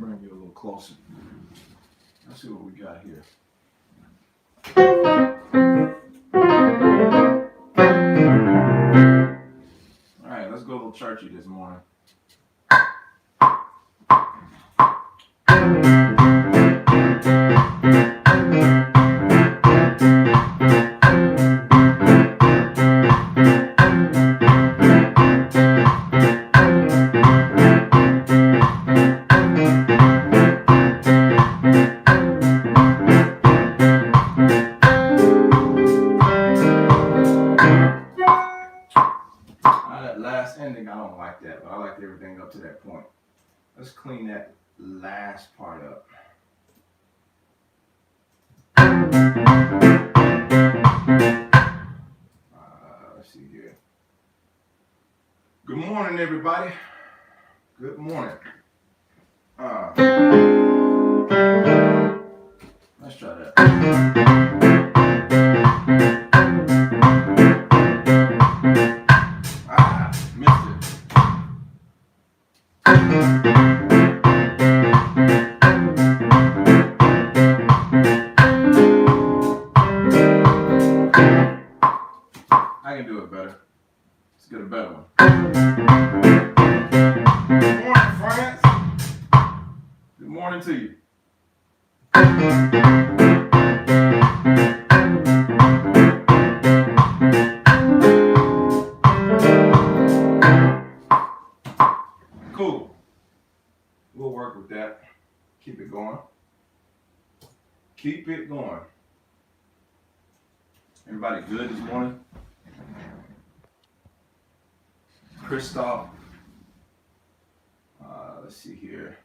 Bring you a little closer. Let's see what we got here. All right, let's go a little churchy this morning. Ending, I don't like that, but I like everything up to that point. Let's clean that last part up. Let's see here. Good morning, everybody. Good morning. Let's try that. I can do it better. Let's get a better one. Good morning, friends. Good morning to you. Cool. We'll work with that. Keep it going. Keep it going. Everybody good this morning? Christoph. Let's see here.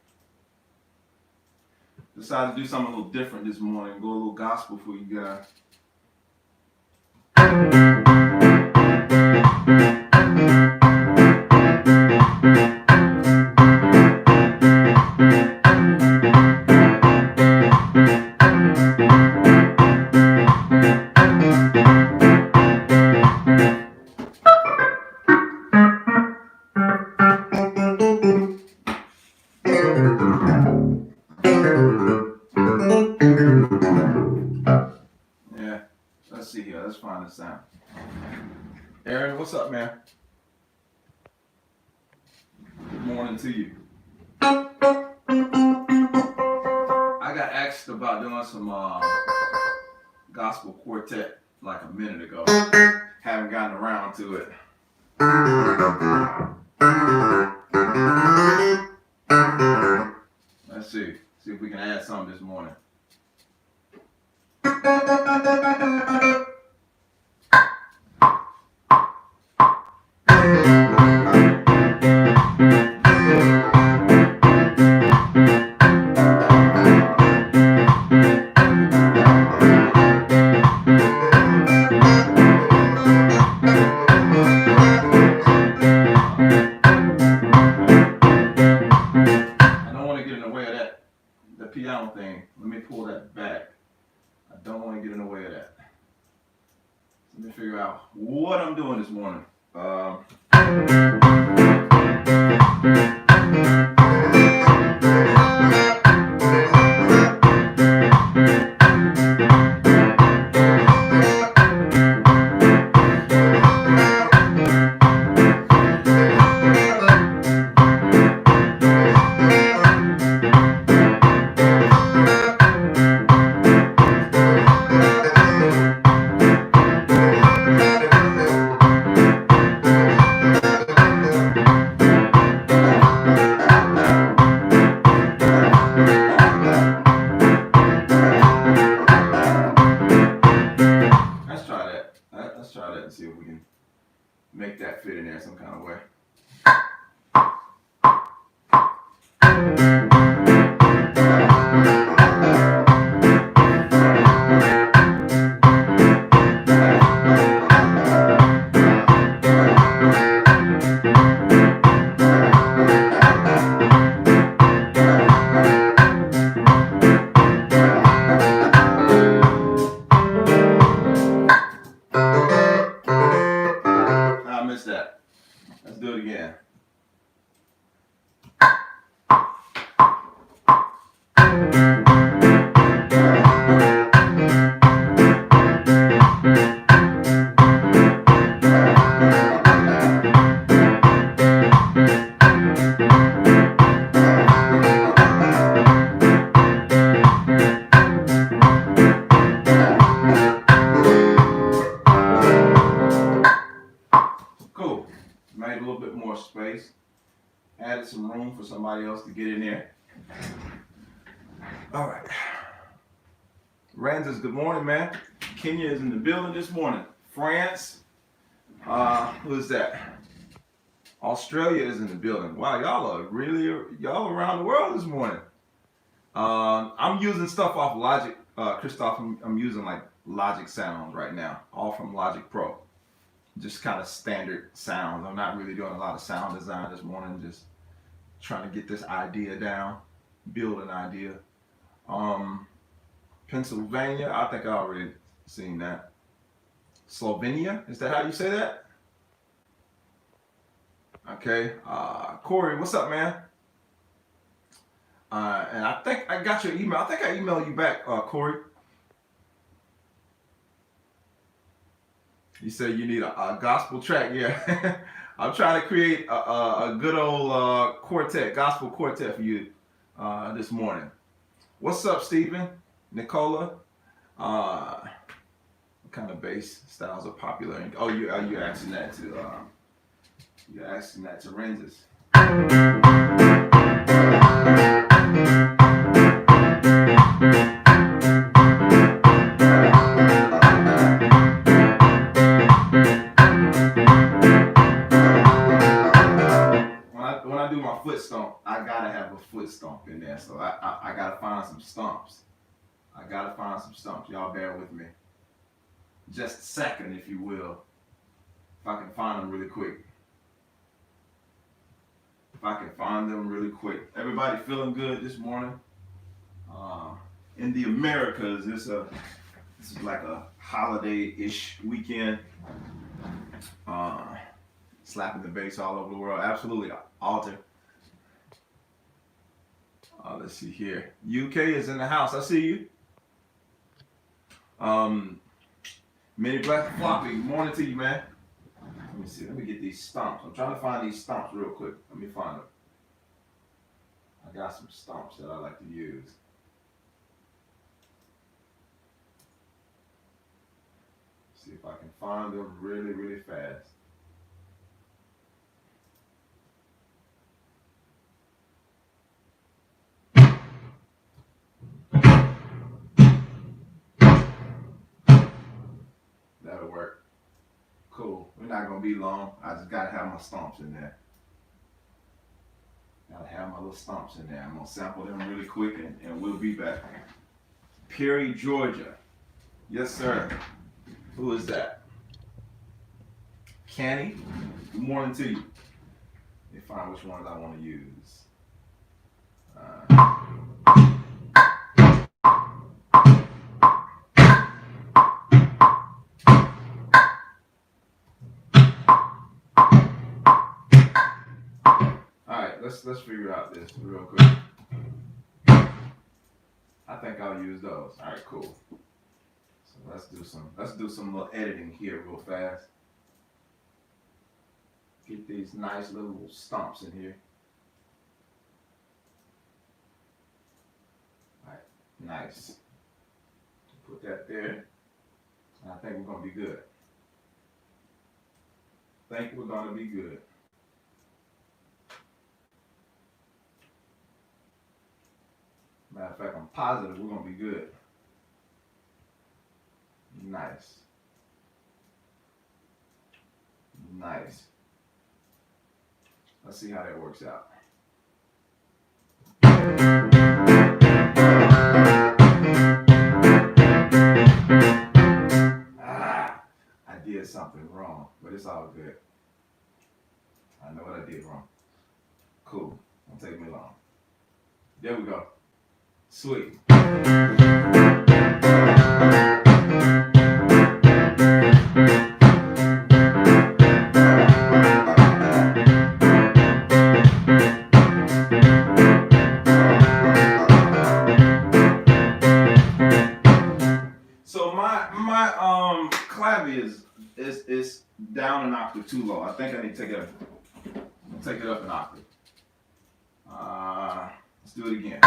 Decided to do something a little different this morning. Go a little gospel for you guys. Let's find this out. Aaron, what's up, man? Good morning to you. I got asked about doing some gospel quartet like a minute ago. Haven't gotten around to it. Let's see if we can add something this morning. Piano thing. Let me pull that back. I don't want to get in the way of that. Let me figure out what I'm doing this morning. Added some room for somebody else to get in there. All right. Ranzas, good morning, man. Kenya is in the building this morning. France, who is that? Australia is in the building. Wow, y'all around the world this morning. I'm using stuff off Logic. Christoph, I'm using like Logic sounds right now, all from Logic Pro. Just kind of standard sounds. I'm not really doing a lot of sound design this morning, just trying to get this idea down, build an idea. Pennsylvania, I think I already seen that. Slovenia, is that how you say that? Okay, Corey, what's up, man? And I think I got your email. I think I emailed you back, Corey. You said you need a gospel track. Yeah, I'm trying to create a good old quartet, gospel quartet for you this morning. What's up, Stephen? Nicola? What kind of bass styles are popular? Oh, you're asking that to Renzis. When I do my foot stomp, I gotta have a foot stomp in there. So I gotta find some stomps. Y'all bear with me. Just a second, if you will. If I can find them really quick. Everybody feeling good this morning? In the Americas, this is like a holiday-ish weekend. Slapping the bass all over the world. Absolutely, Alter. Let's see here. UK is in the house. I see you. Mini Black Floppy, good morning to you, man. Let me see. Let me get these stomps. I'm trying to find these stomps real quick. Let me find them. I got some stomps that I like to use. See if I can find them really, really fast. That'll work. Cool. We're not gonna be long. I just gotta have my stomps in there. I'm gonna sample them really quick and we'll be back. Perry, Georgia. Yes, sir. Who is that? Canny. Good morning to you. Let me find which ones I want to use. Let's figure out this real quick. I think I'll use those. All right, cool. So let's do some little editing here real fast. Get these nice little stomps in here. All right, nice. Put that there. And I think we're gonna be good. Matter of fact, I'm positive we're gonna be good. Nice. Let's see how that works out. I did something wrong, but it's all good. I know what I did wrong. Cool. Won't take me long. There we go. Sweet. So my clavy is down an octave too low. I think I need to take it up an octave. Let's do it again.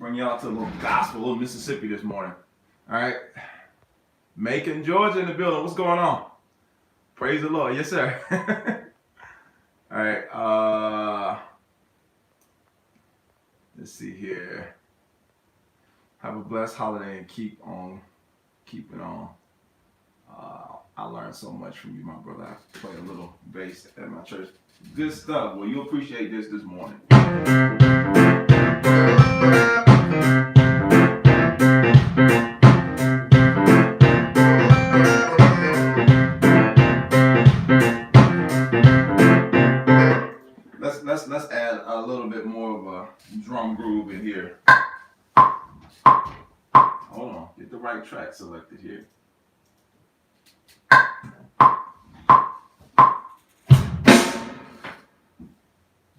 Bring y'all to a little gospel, a little Mississippi this morning. All right. Macon, Georgia in the building. What's going on? Praise the Lord. Yes, sir. All right. Let's see here. Have a blessed holiday and keep keeping on. I learned so much from you, my brother. I play a little bass at my church. Good stuff. Well, you'll appreciate this morning. Let's add a little bit more of a drum groove in here. Hold on, get the right track selected here.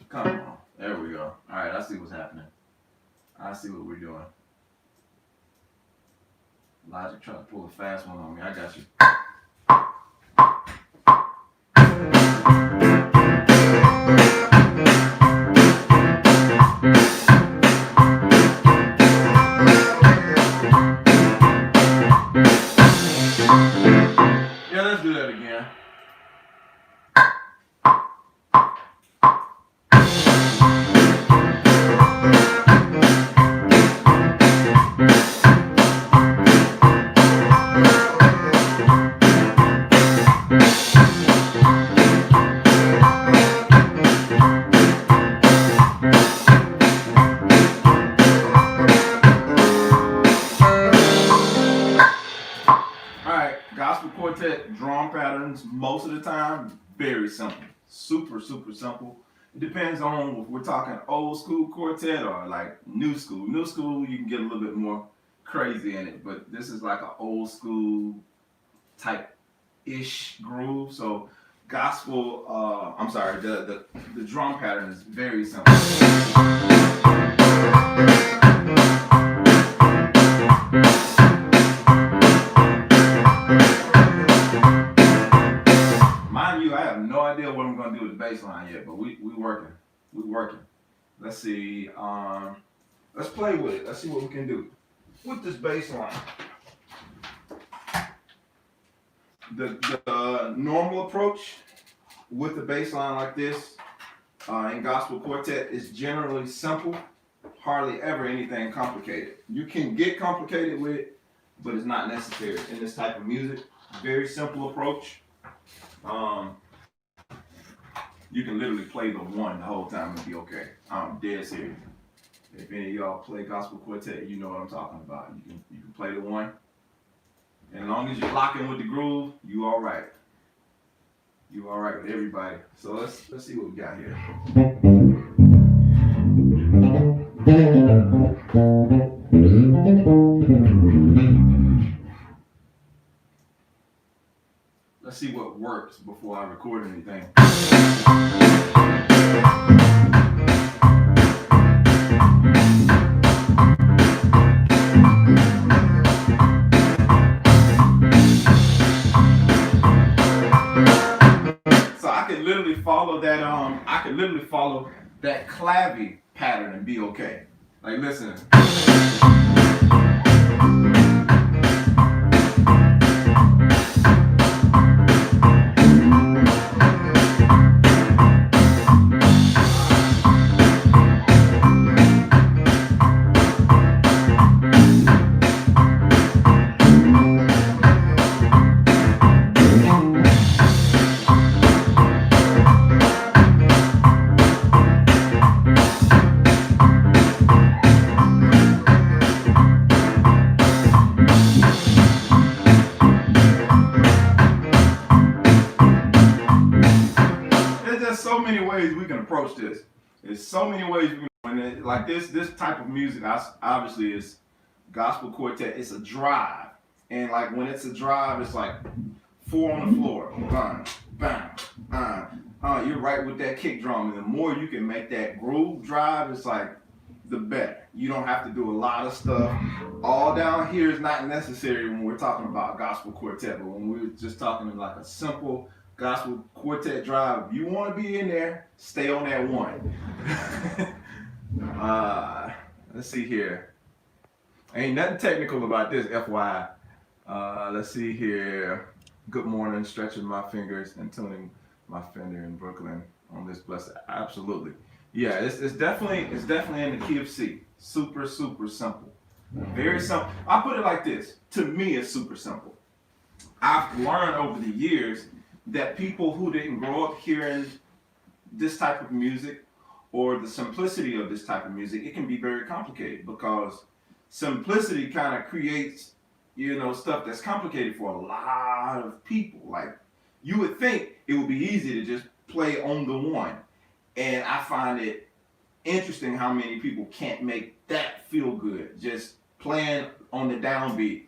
Come on, there we go. All right, I see what's happening. I see what we're doing. Logic trying to pull a fast one on me. I got you. Yeah, let's do that again. Gospel quartet drum patterns, most of the time, very simple. Super simple. It depends on if we're talking old school quartet or like new school. New school, you can get a little bit more crazy in it, but this is like an old school type-ish groove. So gospel, the drum pattern is very simple. What I'm gonna do with the bass line yet, but we working. Let's see. Let's play with it. Let's see what we can do with this bass line. The normal approach with the bass line like this in gospel quartet is generally simple, hardly ever anything complicated. You can get complicated with it, but it's not necessary in this type of music. Very simple approach. You can literally play the one the whole time and be okay. I'm dead serious. If any of y'all play gospel quartet, you know what I'm talking about. You can play the one. And as long as you're locking with the groove, you all right. You all right with everybody. So let's see what we got here. Let's see what works before I record anything. So I could literally follow that clavy pattern and be okay. Like listen. So many ways we can approach this. There's so many ways we can, like this type of music obviously is gospel quartet. It's a drive, and like when it's a drive, it's like 4 on the floor, bang, bang, you're right with that kick drum, and the more you can make that groove drive, it's like the better. You don't have to do a lot of stuff. All down here is not necessary when we're talking about gospel quartet, but when we're just talking like a simple gospel quartet drive, if you want to be in there, stay on that one. Let's see here. Ain't nothing technical about this, FYI. Let's see here. Good morning, stretching my fingers and tuning my fender in Brooklyn on this blessed. Absolutely, yeah. It's definitely in the key of C. Super super simple, very simple. I put it like this. To me, it's super simple. I've learned over the years that people who didn't grow up hearing this type of music or the simplicity of this type of music, it can be very complicated because simplicity kind of creates, stuff that's complicated for a lot of people. Like you would think it would be easy to just play on the one. And I find it interesting how many people can't make that feel good, just playing on the downbeat.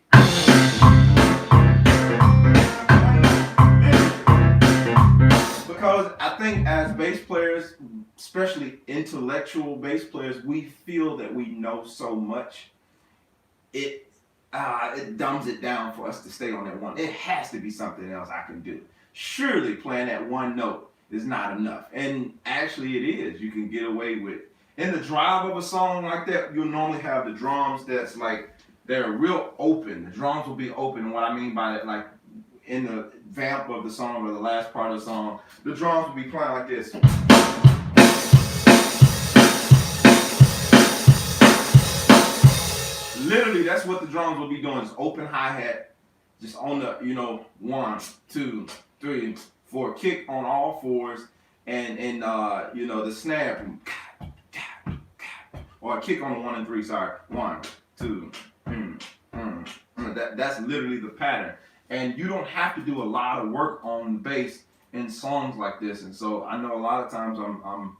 Because I think as bass players, especially intellectual bass players, we feel that we know so much. It it dumbs it down for us to stay on that one. It has to be something else I can do. Surely playing that one note is not enough. And actually it is. You can get away with in the drive of a song like that, you'll normally have the drums that's like they're real open. The drums will be open. What I mean by that, like in the vamp of the song or the last part of the song, the drums will be playing like this. Literally, that's what the drums will be doing. Is open hi-hat, just on the, 1, 2, 3, 4, kick on all fours, and the snare, or a kick on the 1 and 3. Sorry, 1, 2, that's literally the pattern. And you don't have to do a lot of work on bass in songs like this. And so I know a lot of times I'm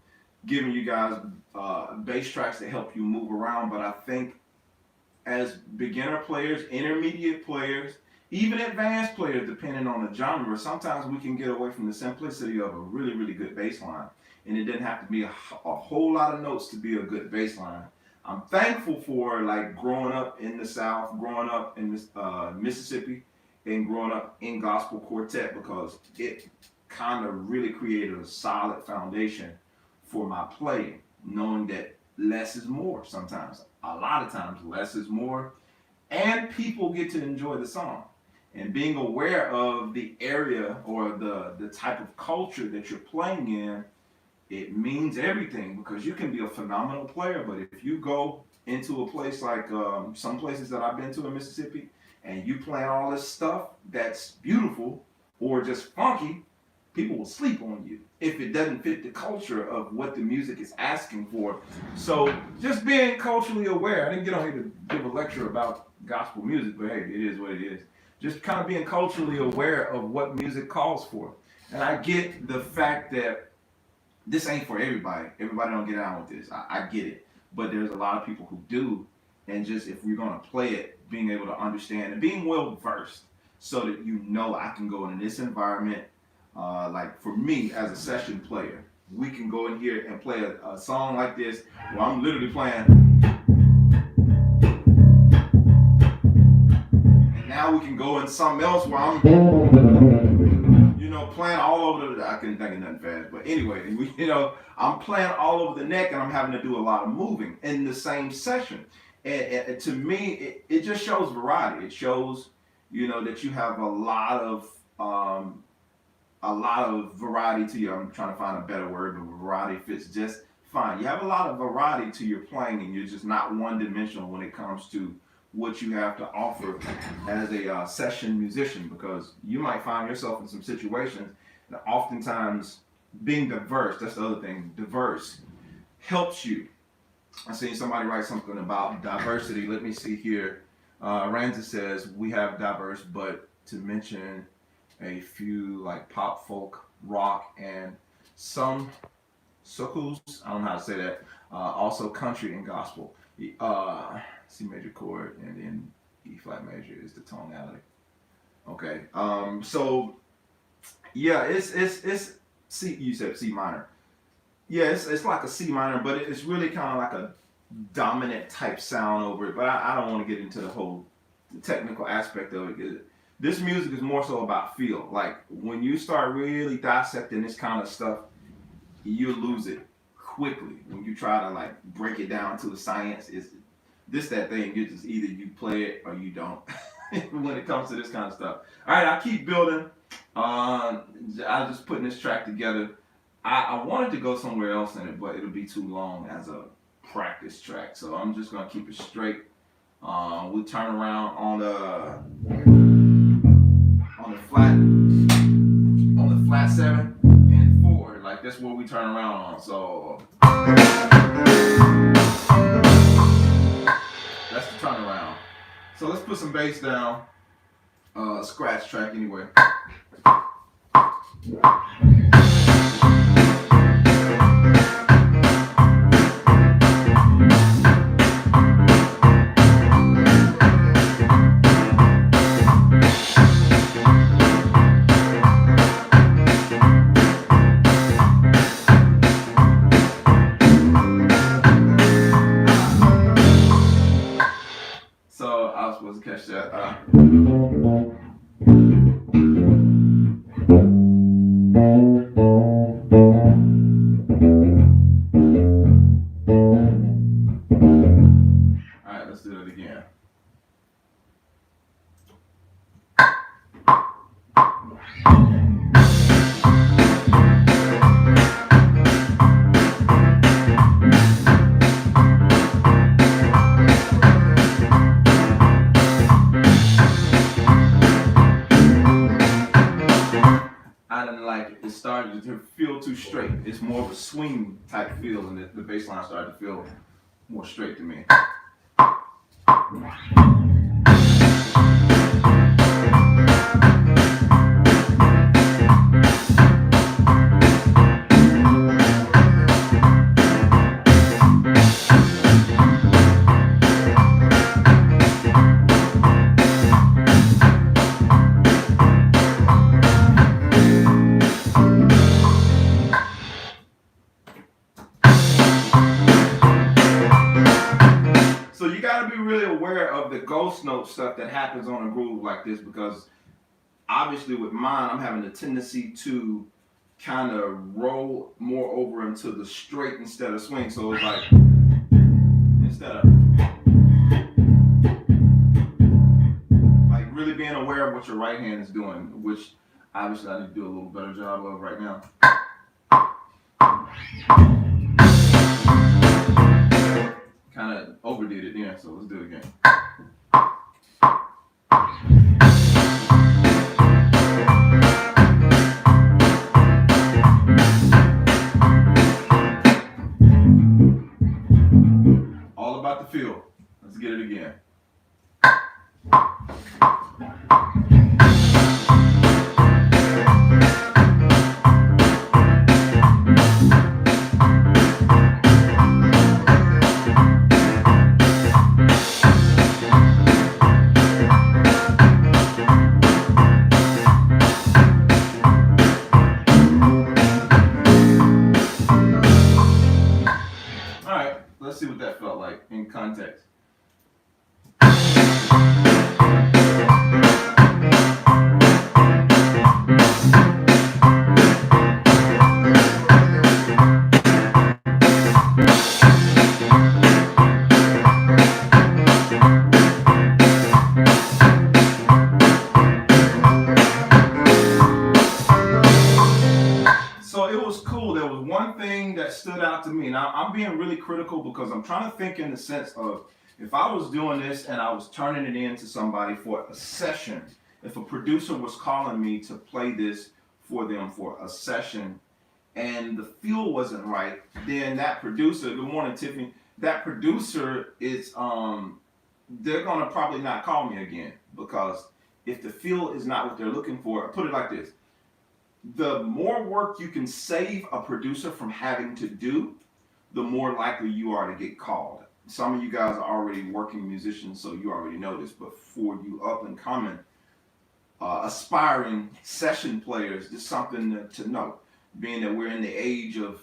giving you guys bass tracks to help you move around, but I think as beginner players, intermediate players, even advanced players, depending on the genre, sometimes we can get away from the simplicity of a really, really good bass line. And it doesn't have to be a whole lot of notes to be a good bass line. I'm thankful for like growing up in the South, growing up in Mississippi, and growing up in gospel quartet because it kind of really created a solid foundation for my playing, knowing that less is more sometimes. A lot of times less is more, and people get to enjoy the song. And being aware of the area or the type of culture that you're playing in, it means everything because you can be a phenomenal player, but if you go into a place like some places that I've been to in Mississippi, and you playing all this stuff that's beautiful or just funky, people will sleep on you if it doesn't fit the culture of what the music is asking for. So just being culturally aware. I didn't get on here to give a lecture about gospel music, but hey, it is what it is. Just kind of being culturally aware of what music calls for. And I get the fact that this ain't for everybody. Everybody don't get on with this. I get it. But there's a lot of people who do. And just if we're going to play it, being able to understand and being well versed so that I can go in this environment. Like for me as a session player, we can go in here and play a song like this where I'm literally playing. And now we can go in something else where I'm playing all over I couldn't think of nothing fast, but anyway, I'm playing all over the neck and I'm having to do a lot of moving in the same session. And to me, it just shows variety. It shows, that you have a lot of variety to your. I'm trying to find a better word, but variety fits just fine. You have a lot of variety to your playing, and you're just not one-dimensional when it comes to what you have to offer as a session musician. Because you might find yourself in some situations that oftentimes being diverse. That's the other thing. Diverse helps you. I seen somebody write something about diversity. Let me see here. Ranza says, we have diverse, but to mention a few like pop, folk, rock, and some soukous, I don't know how to say that, also country and gospel. C major chord and then E flat major is the tonality. Okay, so yeah, it's C, you said C minor. Yeah, it's like a C minor, but it's really kind of like a dominant type sound over it. But I don't want to get into the whole technical aspect of it. This music is more so about feel. Like when you start really dissecting this kind of stuff, you lose it quickly. When you try to like break it down to the science, this that thing. You just either you play it or you don't when it comes to this kind of stuff. All right, I keep building. I'm just putting this track together. I wanted to go somewhere else in it, but it'll be too long as a practice track. So I'm just gonna keep it straight. We'll turn around on the flat 7 and 4. Like that's what we turn around on. So that's the turnaround. So let's put some bass down. Scratch track anyway. So I was supposed to catch that. Alright, let's do it again. I didn't like it. It started to feel too straight. It's more of a swing type feel, and the bass line started to feel more straight to me. So you got to be really aware of the ghost note stuff that happens on a groove like this, because obviously with mine, I'm having a tendency to kind of roll more over into the straight instead of swing. So it's like, instead of like really being aware of what your right hand is doing, which obviously I need to do a little better job of right now. Kind of overdid it, yeah, so let's do it again. All about the feel. Let's get it again. Let's see what that felt like in context. So it was cool. There was one thing that stood out to me. Now I'm being really critical because I'm trying to think in the sense of, if I was doing this and I was turning it in to somebody for a session, if a producer was calling me to play this for them for a session and the feel wasn't right, then that producer, good morning Tiffany, that producer is they're gonna probably not call me again, because if the feel is not what they're looking for, I'll put it like this: the more work you can save a producer from having to do, the more likely you are to get called. Some of you guys are already working musicians, so you already know this, but for you up and coming, aspiring session players, just something to note, being that we're in the age of,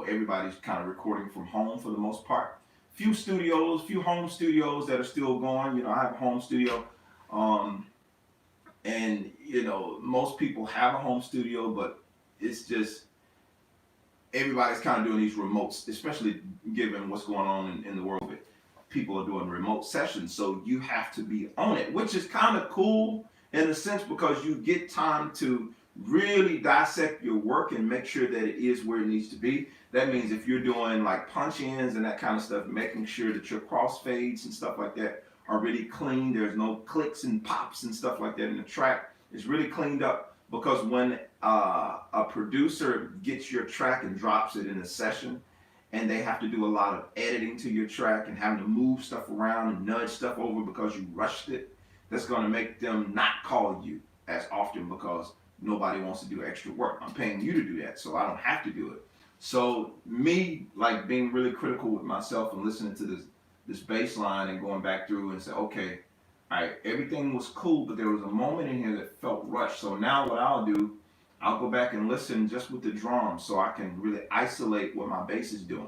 everybody's kind of recording from home for the most part. Few home studios that are still going. I have a home studio. And most people have a home studio, but it's just everybody's kind of doing these remotes, especially given what's going on in the world of it. people are doing remote sessions, so you have to be on it, which is kind of cool in a sense because you get time to really dissect your work and make sure that it is where it needs to be. That means if you're doing like punch-ins and that kind of stuff, making sure that your crossfades and stuff like that are really clean. There's no clicks and pops and stuff like that in the track. It's really cleaned up because when a producer gets your track and drops it in a session, and they have to do a lot of editing to your track and having to move stuff around and nudge stuff over because you rushed it, that's going to make them not call you as often because nobody wants to do extra work. I'm paying you to do that, so I don't have to do it. So me, like, being really critical with myself and listening to this bass line and going back through and say, okay, all right, everything was cool, but there was a moment in here that felt rushed. So now what I'll do, I'll go back and listen just with the drums so I can really isolate what my bass is doing.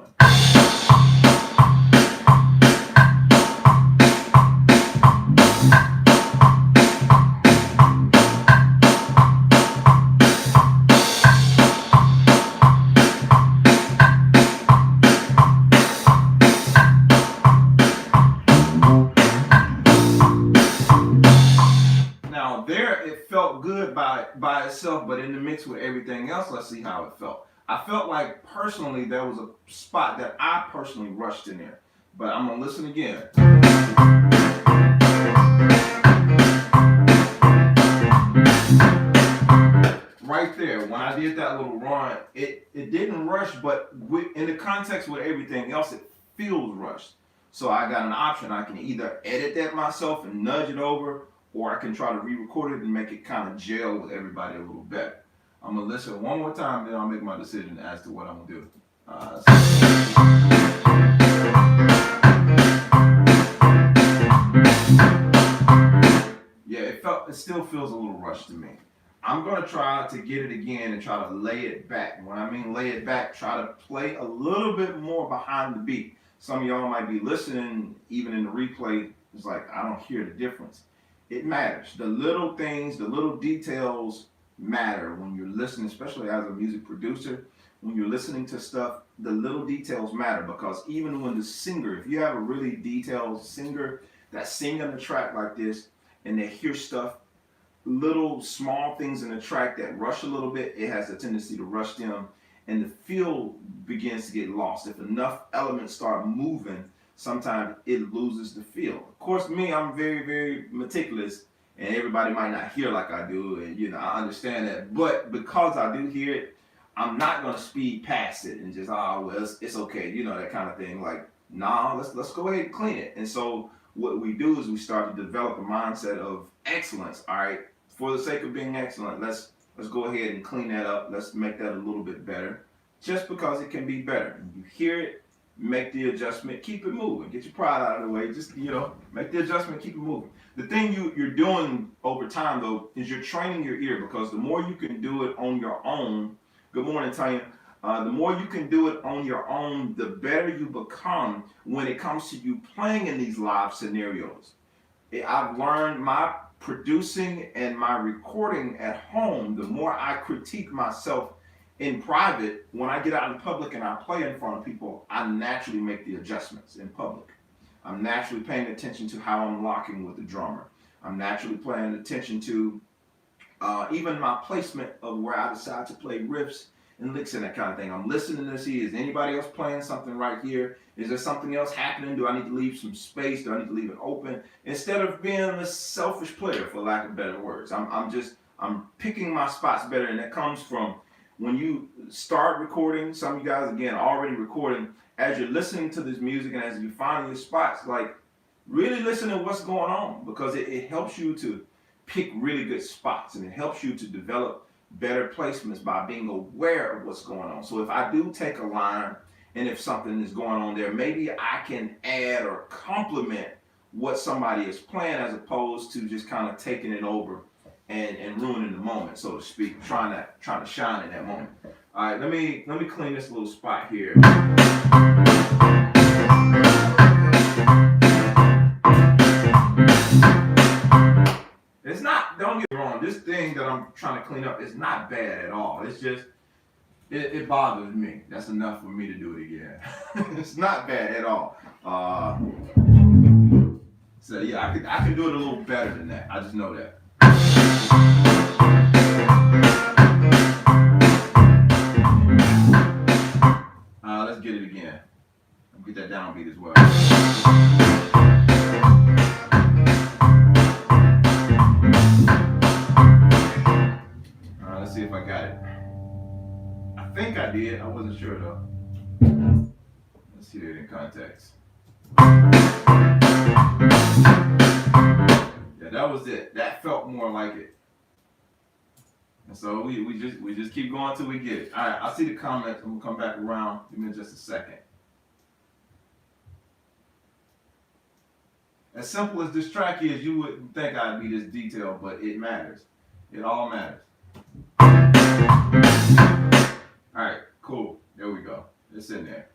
Now there it felt good by itself, but in the mix with everything else, let's see how it felt. I felt like personally there was a spot that I personally rushed in there, but I'm gonna listen again. Right there, when I did that little run, it didn't rush, but in the context with everything else, it feels rushed. So I got an option. I can either edit that myself and nudge it over, or I can try to re-record it and make it kind of gel with everybody a little better. I'm gonna listen one more time, then I'll make my decision as to what I'm gonna do. Yeah, it still feels a little rushed to me. I'm gonna try to get it again and try to lay it back. When I mean lay it back, try to play a little bit more behind the beat. Some of y'all might be listening, even in the replay, it's like, I don't hear the difference. It matters. The little things, the little details matter when you're listening, especially as a music producer. When you're listening to stuff, the little details matter because even when the singer, if you have a really detailed singer that's singing a track like this and they hear stuff, little small things in the track that rush a little bit, it has a tendency to rush them and the feel begins to get lost. If enough elements start moving, sometimes it loses the feel. Of course, me, I'm very, very meticulous, and everybody might not hear like I do, and I understand that. But because I do hear it, I'm not gonna speed past it and just, well, it's okay, that kind of thing. Like, nah, let's go ahead and clean it. And so what we do is we start to develop a mindset of excellence. All right, for the sake of being excellent, let's go ahead and clean that up. Let's make that a little bit better, just because it can be better. You hear it, make the adjustment, keep it moving. Get your pride out of the way. Just, make the adjustment, keep it moving. The thing you're doing over time, though, is you're training your ear because the more you can do it on your own, good morning, Tanya. The more you can do it on your own, the better you become when it comes to you playing in these live scenarios. I've learned my producing and my recording at home, the more I critique myself in private, when I get out in public and I play in front of people, I naturally make the adjustments in public. I'm naturally paying attention to how I'm locking with the drummer. I'm naturally paying attention to even my placement of where I decide to play riffs and licks and that kind of thing. I'm listening to see, is anybody else playing something right here? Is there something else happening? Do I need to leave some space? Do I need to leave it open? Instead of being a selfish player, for lack of better words, I'm picking my spots better, and that comes from when you start recording. Some of you guys, again, already recording, as you're listening to this music and as you find your spots, like, really listen to what's going on, because it helps you to pick really good spots, and it helps you to develop better placements by being aware of what's going on. So if I do take a line and if something is going on there, maybe I can add or complement what somebody is playing as opposed to just kind of taking it over and ruining the moment, so to speak, trying to shine in that moment. All right, let me clean this little spot here. It's not, don't get me wrong, this thing that I'm trying to clean up is not bad at all. It's just, it bothers me. That's enough for me to do it again. It's not bad at all. So yeah, I can do it a little better than that. I just know that. Let's get it again. I'll get that downbeat as well. Let's see if I got it. I think I did. I wasn't sure though. Let's see it in context. Yeah, that was it. That felt more like it. And so we just keep going till we get it. All right, I'll see the comments. I'm gonna come back around. Give me just a second. As simple as this track is, you wouldn't think I'd be this detailed, but it matters. It all matters. All right, cool. There we go. It's in there.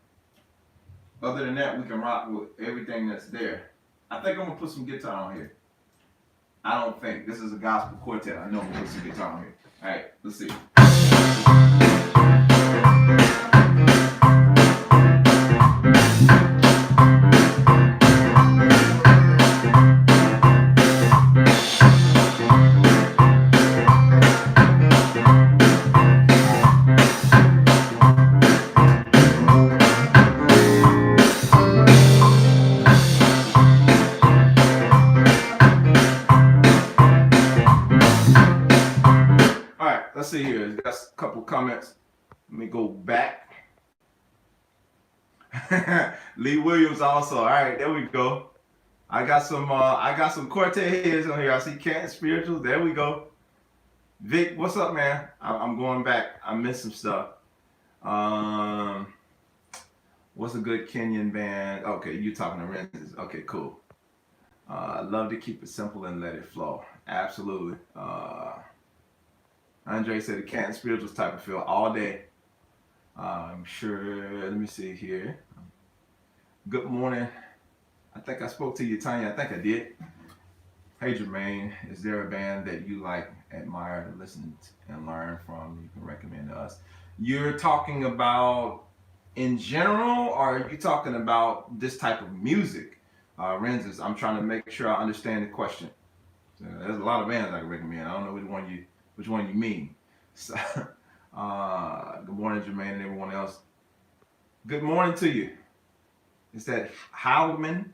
Other than that, we can rock with everything that's there. I think I'm gonna put some guitar on here. I don't think. This is a gospel quartet. I know I'm gonna put some guitar on here. All right, let's see. Let's see here. Got a couple comments. Let me go back. Lee Williams also. All right, there we go. I got some quartet heads on here. I see Cat Spiritual. There we go. Vic, what's up, man? I'm going back. I missed some stuff. What's a good Kenyan band? Okay, you talking to Renses. Okay, cool. I love to keep it simple and let it flow. Absolutely. Andre said the Cat and Spirituals type of feel all day. I'm sure. Let me see here. Good morning. I think I spoke to you, Tanya. I think I did. Hey, Jermaine. Is there a band that you like, admire, listen to, and learn from? You can recommend to us. You're talking about in general, or are you talking about this type of music? Renses, I'm trying to make sure I understand the question. So there's a lot of bands I can recommend. I don't know which one you mean. So, good morning, Jermaine, and everyone else. Good morning to you. Is that Howdyman?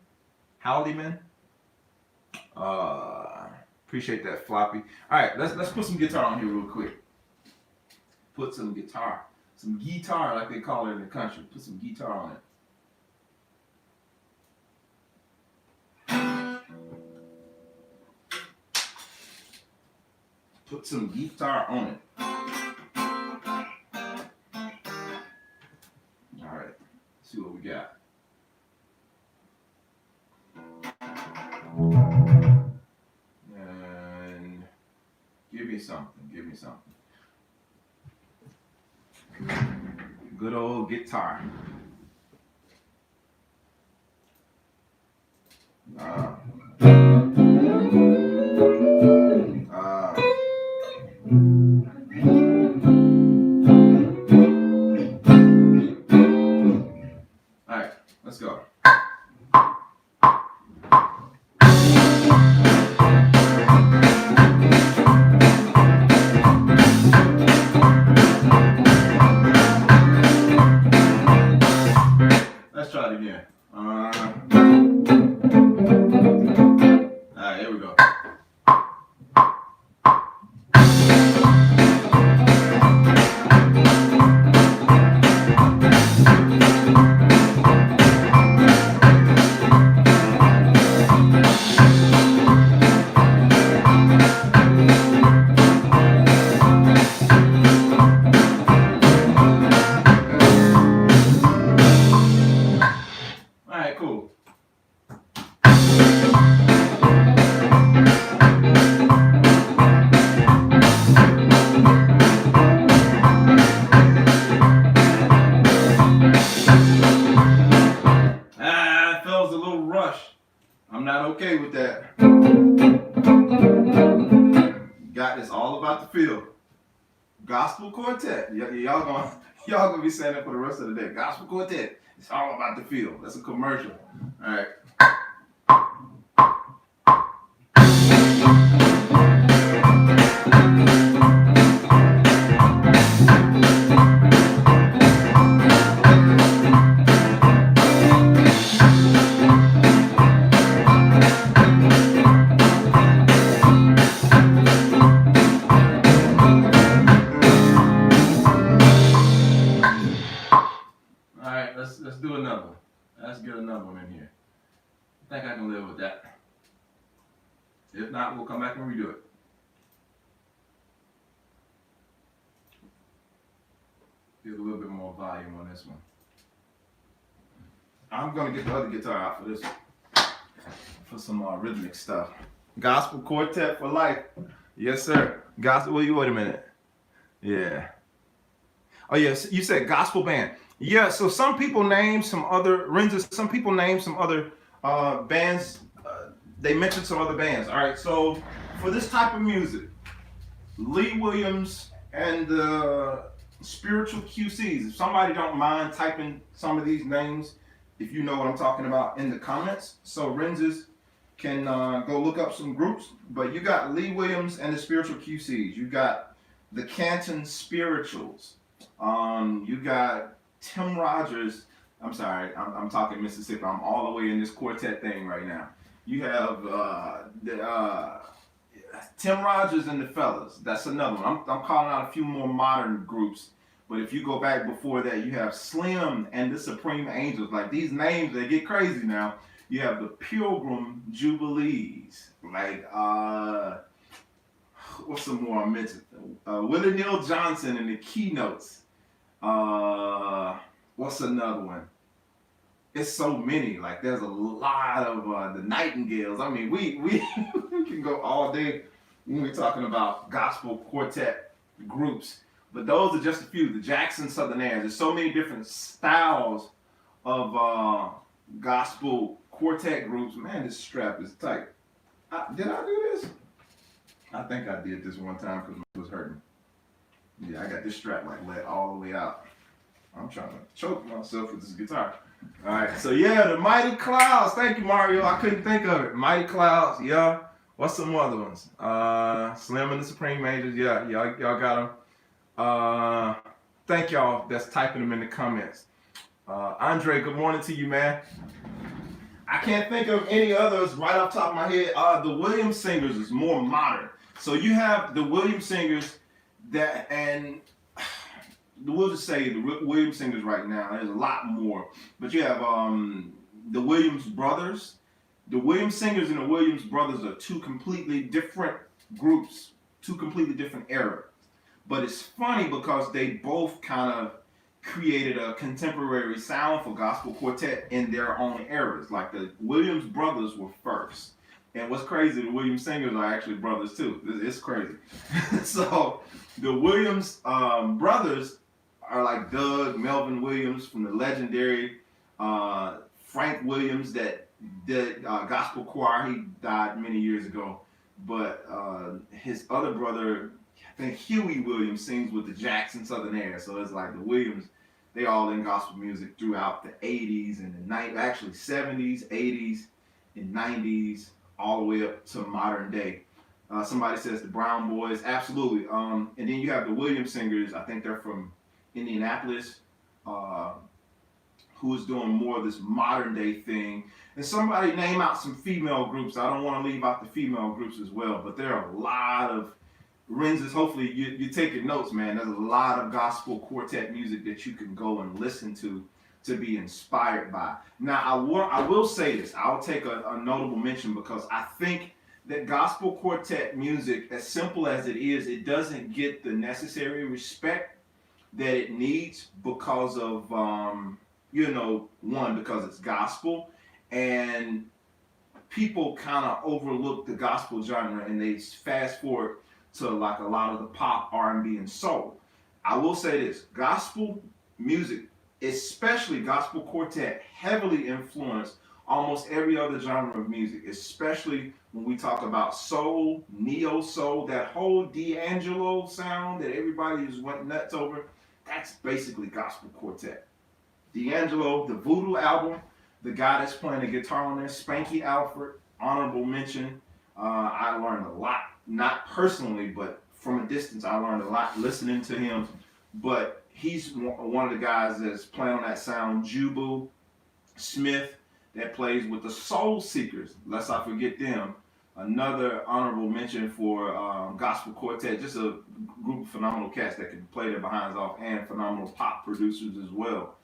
Appreciate that, Floppy. All right, let's put some guitar on here real quick. Put some guitar like they call it in the country. Put some guitar on it. Put some guitar on it. All right, let's see what we got. And give me something. Good old guitar. Alright, let's go. Let's try it again. Alright, here we go. Cool. It feels a little rushed. I'm not okay with that. Got this all about the feel. Gospel quartet. Y'all gonna be saying that for the rest of the day. Gospel quartet. It's all about the feel. That's a commercial. All right. Let's get another one in here. I think I can live with that. If not, we'll come back and redo it. Get a little bit more volume on this one. I'm gonna get the other guitar out for this one, for some rhythmic stuff. Gospel Quartet for life. Yes, sir. Gospel. Wait a minute. Yeah. Oh yes, you said gospel band. Yeah. So some people name some other Renza. Some people name some other bands. They mentioned some other bands. All right. So for this type of music, Lee Williams and the Spiritual QCs. If somebody don't mind typing some of these names, if you know what I'm talking about, in the comments, so Renzes can go look up some groups. But you got Lee Williams and the Spiritual QCs. You got the Canton Spirituals. You got Tim Rogers. I'm sorry, I'm talking Mississippi. I'm all the way in this quartet thing right now. You have Tim Rogers and the Fellas. That's another one. I'm calling out a few more modern groups. But if you go back before that, you have Slim and the Supreme Angels. Like, these names, they get crazy now. You have the Pilgrim Jubilees. Like, what's some more I mentioned? Willie Neal Johnson and the Keynotes. What's another one? It's so many. Like, there's a lot of the Nightingales. I mean, we we can go all day when we're talking about gospel quartet groups. But those are just a few. The Jackson Southerners. There's so many different styles of gospel quartet groups. Man, this strap is tight. Did I do this? I think I did this one time because it was hurting. Yeah, I got this strap like let all the way out. I'm trying to choke myself with this guitar. All right, so yeah, the Mighty Clouds. Thank you, Mario. I couldn't think of it. Mighty Clouds. Yeah. What's some other ones? Slim and the Supreme Angels. Yeah, y'all got them. Thank y'all that's typing them in the comments. Andre, good morning to you, man. I can't think of any others right off the top of my head. The Williams Singers is more modern. So you have the Williams Singers that, and we'll just say the Williams Singers right now. There's a lot more, but you have the Williams Brothers. The Williams Singers and the Williams Brothers are two completely different groups, two completely different eras. But it's funny because they both kind of created a contemporary sound for gospel quartet in their own eras. Like, the Williams Brothers were first. And what's crazy, the Williams Singers are actually brothers too. It's crazy. So the Williams Brothers are like Doug Melvin Williams from the legendary Frank Williams that did gospel choir. He died many years ago. But his other brother, I think Huey Williams, sings with the Jackson Southerners. So it's like the Williams, they all in gospel music throughout the 80s and the 90s, actually 70s, 80s, and 90s, all the way up to modern day. Somebody says the Brown Boys, absolutely. And then you have the Williams Singers. I think they're from Indianapolis, who is doing more of this modern day thing. And somebody name out some female groups. I don't want to leave out the female groups as well, but there are a lot of Renzes. Hopefully you're taking notes, man. There's a lot of gospel quartet music that you can go and listen to be inspired by. Now, I will say this. I'll take a notable mention because I think that gospel quartet music, as simple as it is, it doesn't get the necessary respect that it needs because of, one, because it's gospel, and people kind of overlook the gospel genre and they fast forward to like a lot of the pop, R&B, and soul. I will say this, gospel music, especially gospel quartet, heavily influenced almost every other genre of music, especially when we talk about soul, neo-soul, that whole D'Angelo sound that everybody just went nuts over. That's basically gospel quartet. D'Angelo, the Voodoo album, the guy that's playing the guitar on there, Spanky Alford, honorable mention. I learned a lot, not personally, but from a distance, I learned a lot listening to him. But he's one of the guys that's playing on that sound. Jubu Smith, that plays with the Soul Seekers, lest I forget them. Another honorable mention for gospel quartet, just a group of phenomenal cats that can play their behinds off, and phenomenal pop producers as well.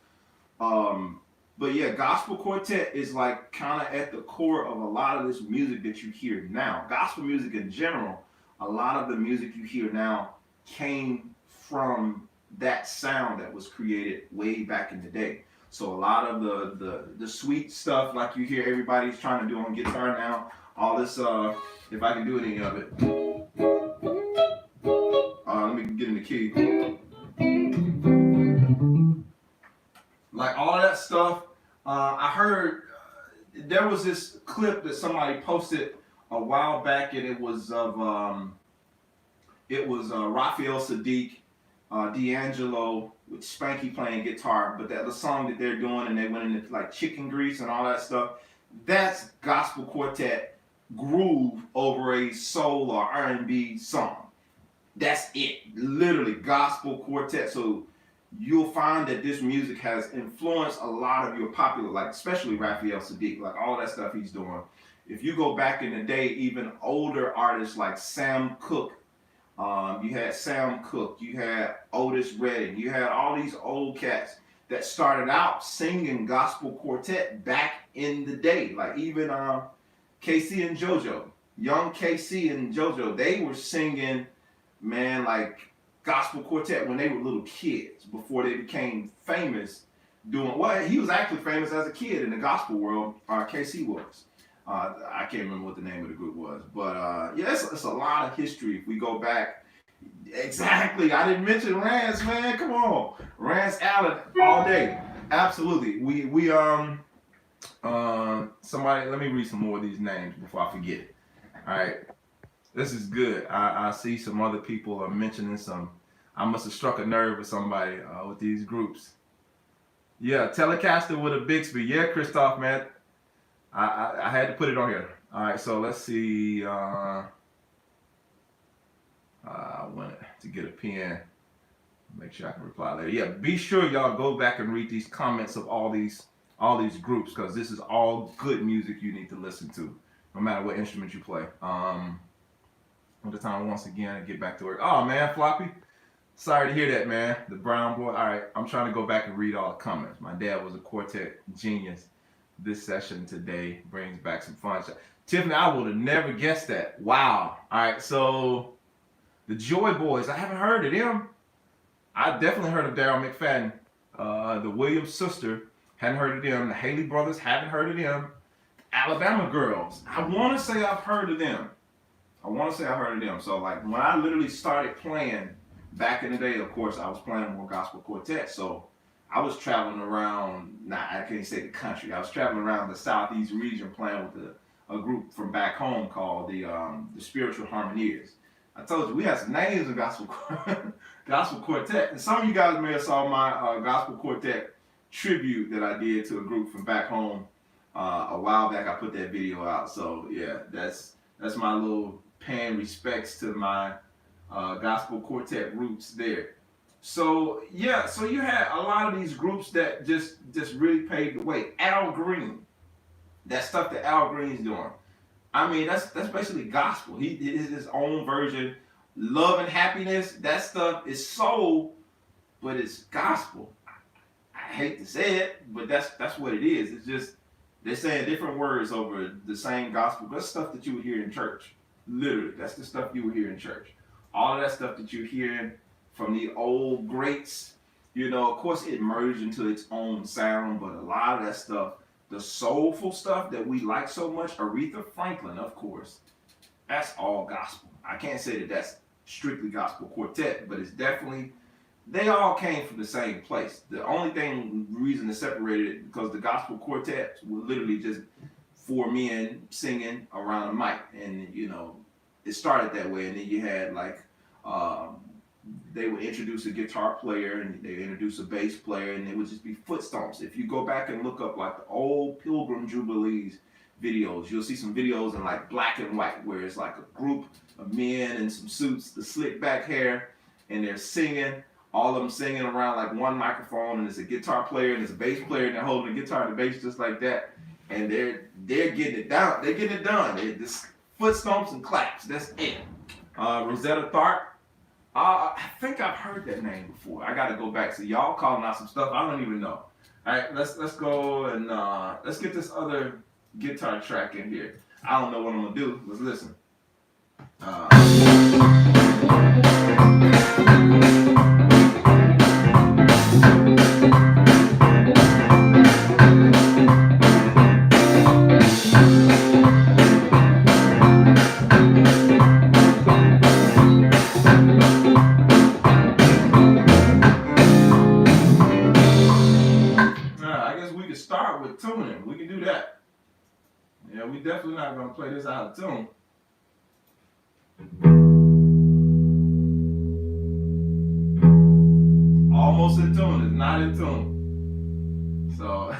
But yeah, gospel quartet is like kind of at the core of a lot of this music that you hear now. Gospel music in general, a lot of the music you hear now came from that sound that was created way back in the day. So a lot of the sweet stuff like you hear everybody's trying to do on guitar now, all this if I can do any of it. Let me get in the key. Like all of that stuff. I heard there was this clip that somebody posted a while back, and it was of Raphael Sadiq, D'Angelo with Spanky playing guitar, but the song that they're doing, and they went into like chicken grease and all that stuff. That's gospel quartet groove over a soul or R&B song. That's it, literally gospel quartet. So you'll find that this music has influenced a lot of your popular, like especially Raphael Sadiq, like all that stuff he's doing. If you go back in the day, even older artists like Sam Cooke, you had Sam Cooke, you had Otis Redding, you had all these old cats that started out singing gospel quartet back in the day. Like even KC and JoJo, young KC and JoJo, they were singing, man, like gospel quartet when they were little kids before they became famous doing well. He was actually famous as a kid in the gospel world. KC was. I can't remember what the name of the group was, but yeah, it's a lot of history. If we go back, exactly. I didn't mention Rance, man. Come on, Rance Allen all day. Absolutely. Somebody, let me read some more of these names before I forget it. All right. This is good. I see some other people are mentioning some. I must have struck a nerve with somebody with these groups. Yeah, Telecaster with a Bixby. Yeah, Christoph, man. I had to put it on here. All right, so let's see. I wanted to get a pen. Make sure I can reply later. Yeah, be sure y'all go back and read these comments of all these groups, because this is all good music you need to listen to, no matter what instrument you play. At the time, once again, I get back to work. Oh man, Floppy. Sorry to hear that, man. The brown boy. All right, I'm trying to go back and read all the comments. My dad was a quartet genius. This session today brings back some fun. Tiffany, I would have never guessed that. Wow. All right, so the Joy Boys. I haven't heard of them. I definitely heard of Daryl McFadden. The Williams sister, hadn't heard of them. The Haley brothers, haven't heard of them. Alabama Girls. I want to say I've heard of them. So like when I literally started playing back in the day, of course, I was playing more gospel quartet. So I was traveling around, I can't say the country. I was traveling around the Southeast region playing with a group from back home called the Spiritual Harmoniers. I told you, we had some names in gospel quartet. And some of you guys may have saw my gospel quartet tribute that I did to a group from back home a while back. I put that video out. So yeah, that's my little paying respects to my gospel quartet roots there. So yeah, so you had a lot of these groups that just really paved the way. Al Green, that stuff that Al Green's doing. I mean, that's basically gospel. He is his own version. Love and Happiness, that stuff is soul, but it's gospel. I hate to say it, but that's what it is. It's just they're saying different words over the same gospel. That's stuff that you would hear in church. Literally, that's the stuff you would hear in church. All of that stuff that you're hearing from the old greats, of course it merged into its own sound, but a lot of that stuff, the soulful stuff that we like so much, Aretha Franklin, of course, that's all gospel. I can't say that that's strictly gospel quartet, but it's definitely, they all came from the same place. The only reason to separate it, because the gospel quartet were literally just four men singing around a mic, and it started that way, and then you had like they would introduce a guitar player, and they introduce a bass player, and it would just be foot stomps. If you go back and look up like the old Pilgrim Jubilees videos, you'll see some videos in like black and white where it's like a group of men in some suits, the slick back hair, and they're singing, all of them singing around like one microphone, and there's a guitar player and there's a bass player, and they're holding the guitar and the bass just like that, and they're getting it down. They're getting it done. Just foot stomps and claps. That's it. Rosetta Tharpe. I think I've heard that name before. I got to go back. So y'all calling out some stuff I don't even know. All right, let's go and let's get this other guitar track in here. I don't know what I'm gonna do. Let's listen. I guess we could start with tuning. We can do that. Yeah, we definitely not gonna play this out of tune. Almost in tune is not in tune. So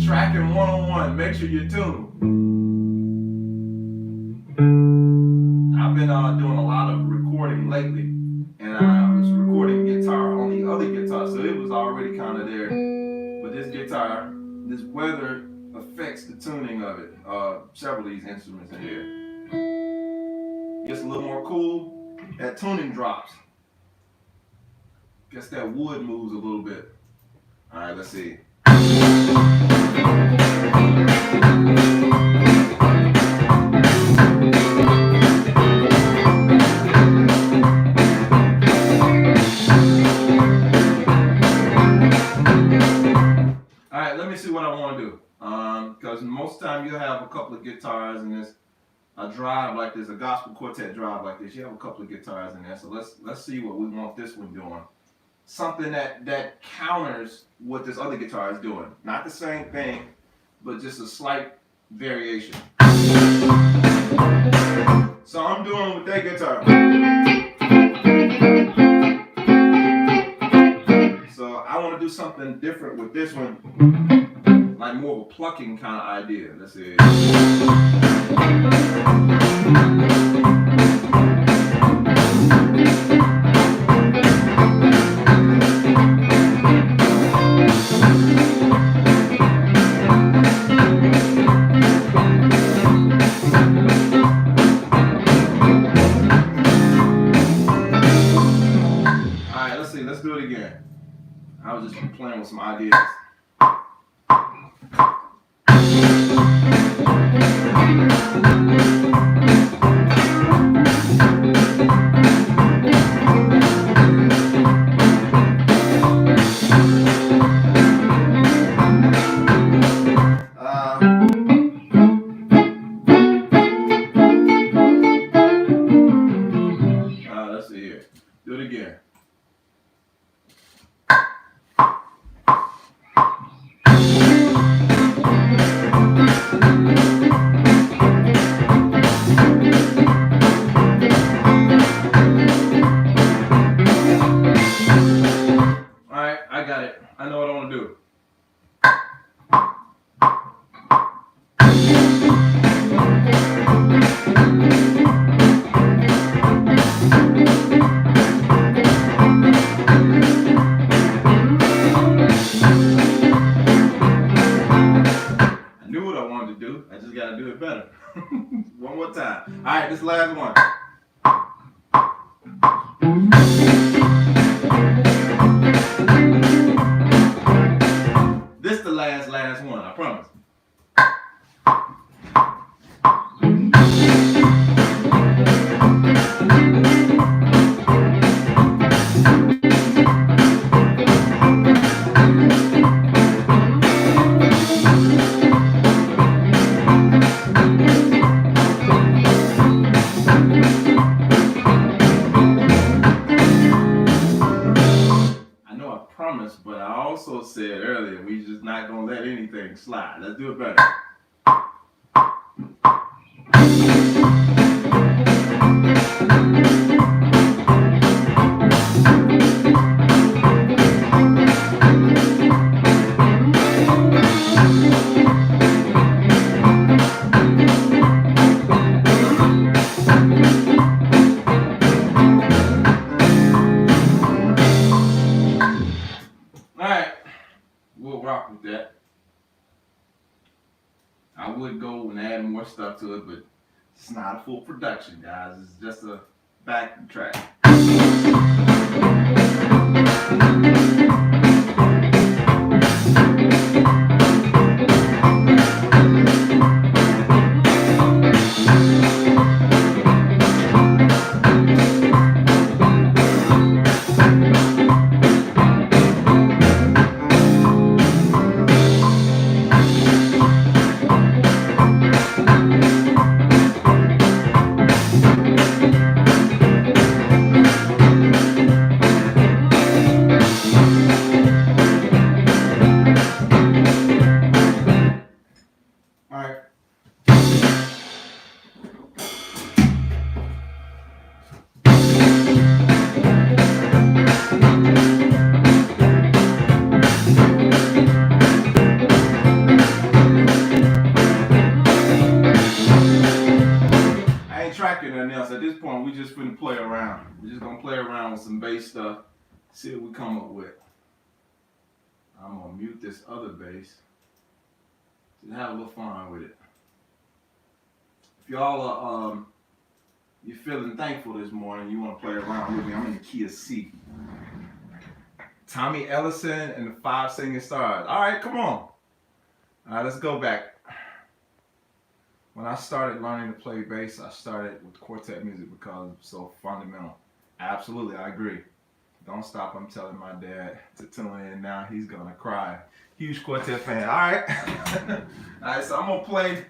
tracking one-on-one, make sure you're tuned. I've been doing a lot of recording lately, and I was recording guitar on the other guitar, so it was already kind of there. But this guitar, this weather affects the tuning of it. Several of these instruments in here. Gets a little more cool. That tuning drops. Guess that wood moves a little bit. All right, let's see. All right, let me see what I want to do. Because most time you'll have a couple of guitars in this, a drive like this, a gospel quartet drive like this. You have a couple of guitars in there. So let's see what we want this one doing. Something that counters what this other guitar is doing. Not the same thing, but just a slight variation. So I'm doing with that guitar. So I want to do something different with this one, like more of a plucking kind of idea. Let's see. Let's do it again. I was just playing with some ideas. Let's see here. Do it again. I got it. I know what I want to do. I knew what I wanted to do. I just got to do it better. One more time. All right, this last one. This the last one, I promise. But I also said earlier, we just not gonna let anything slide. Let's do it better. We'll rock with that. I would go and add more stuff to it, but it's not a full production, guys. It's just a backing track. play around. We're just gonna play around with some bass stuff, see what we come up with. I'm gonna mute this other bass. Just have a little fun with it. If y'all are you're feeling thankful this morning, you want to play around with me, I'm in the key of C. Tommy Ellison and the Five Singing Stars. All right, come on. All right, let's go back. When I started learning to play bass, I started with quartet music because it's so fundamental. Absolutely, I agree. Don't stop. I'm telling my dad to tune in now. He's going to cry. Huge quartet fan. All right. All right, so I'm going to play.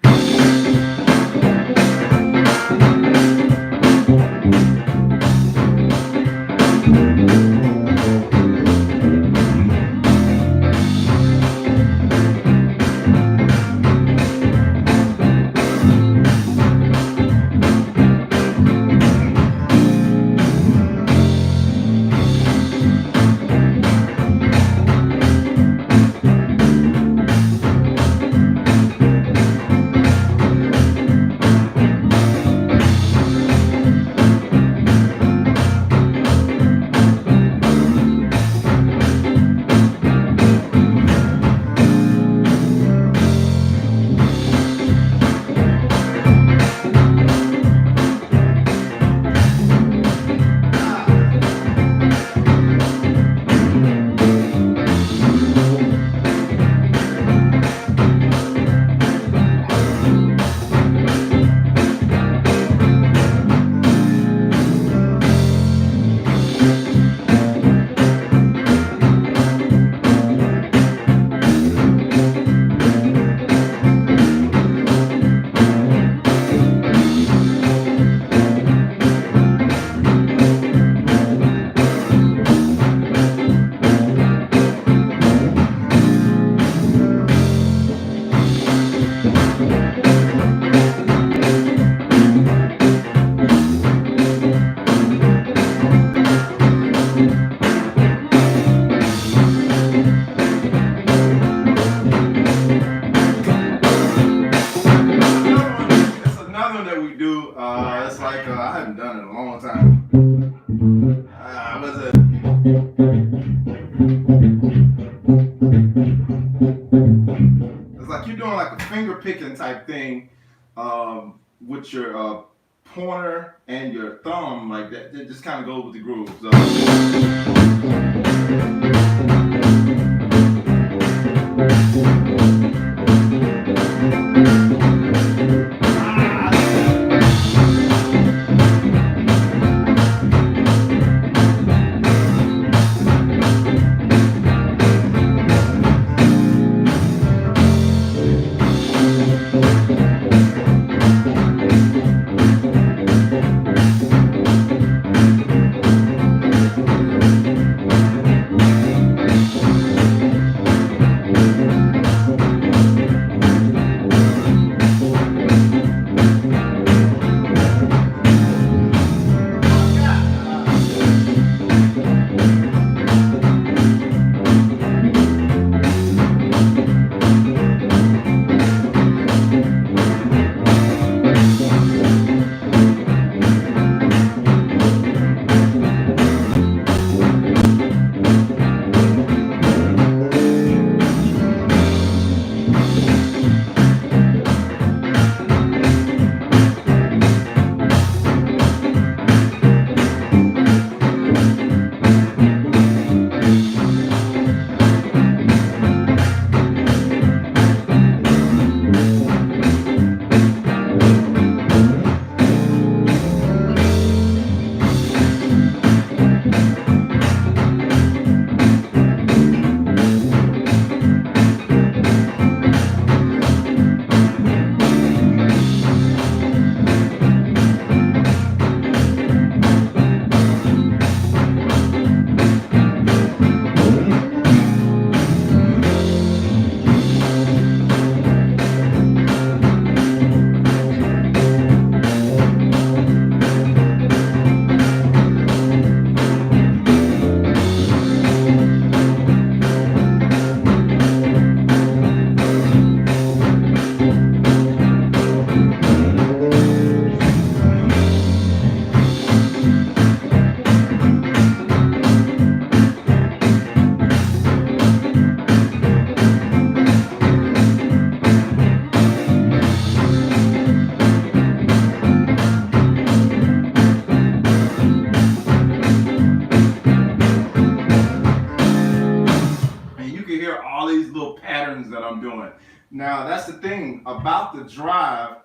I haven't done it in a long time. Was it? It's like you're doing like a finger picking type thing with your pointer and your thumb, like that. It just kind of goes with the groove. So. Now, that's the thing about the drive.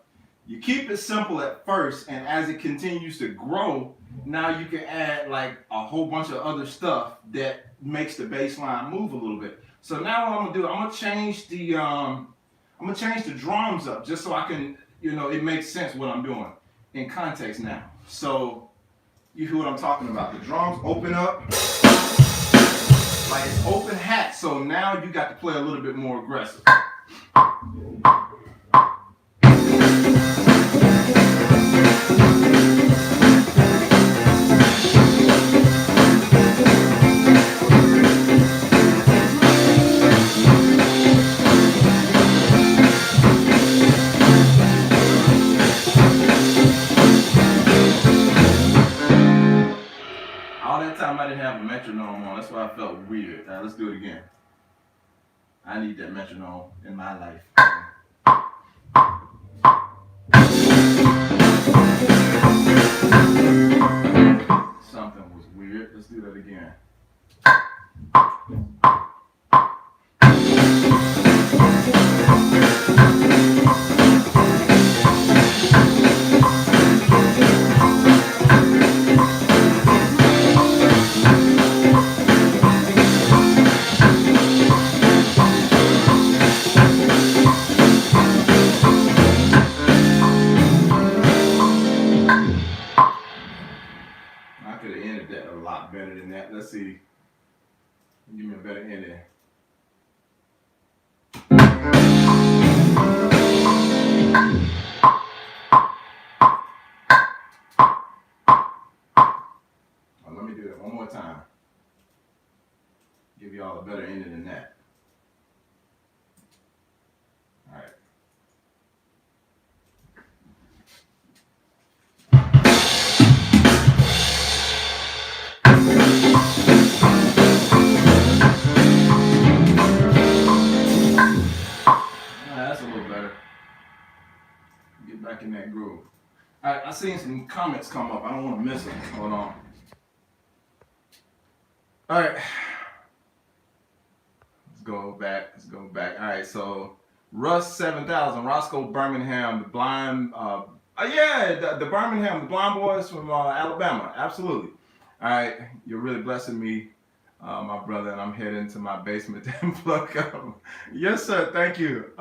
You keep it simple at first, and as it continues to grow, now you can add like a whole bunch of other stuff that makes the bass line move a little bit. So now what I'm gonna do, I'm gonna change the drums up just so I can, it makes sense what I'm doing in context now. So you hear what I'm talking about. The drums open up like it's open hat. So now you got to play a little bit more aggressive. I didn't have a metronome on, that's why I felt weird. Let's do it again. I need that metronome in my life. Something was weird. Let's do that again. Better than that. Let's see. Give me a better ending. Oh, let me do that one more time. Give y'all a better ending than that. All right. Back in that groove. I seen some comments come up. I don't want to miss them. Hold on. All right. Let's go back. All right. So Russ 7000, Roscoe Birmingham, the blind. The Birmingham, the blind boys from Alabama. Absolutely. All right. You're really blessing me, my brother, and I'm heading to my basement to plug up. Yes, sir. Thank you.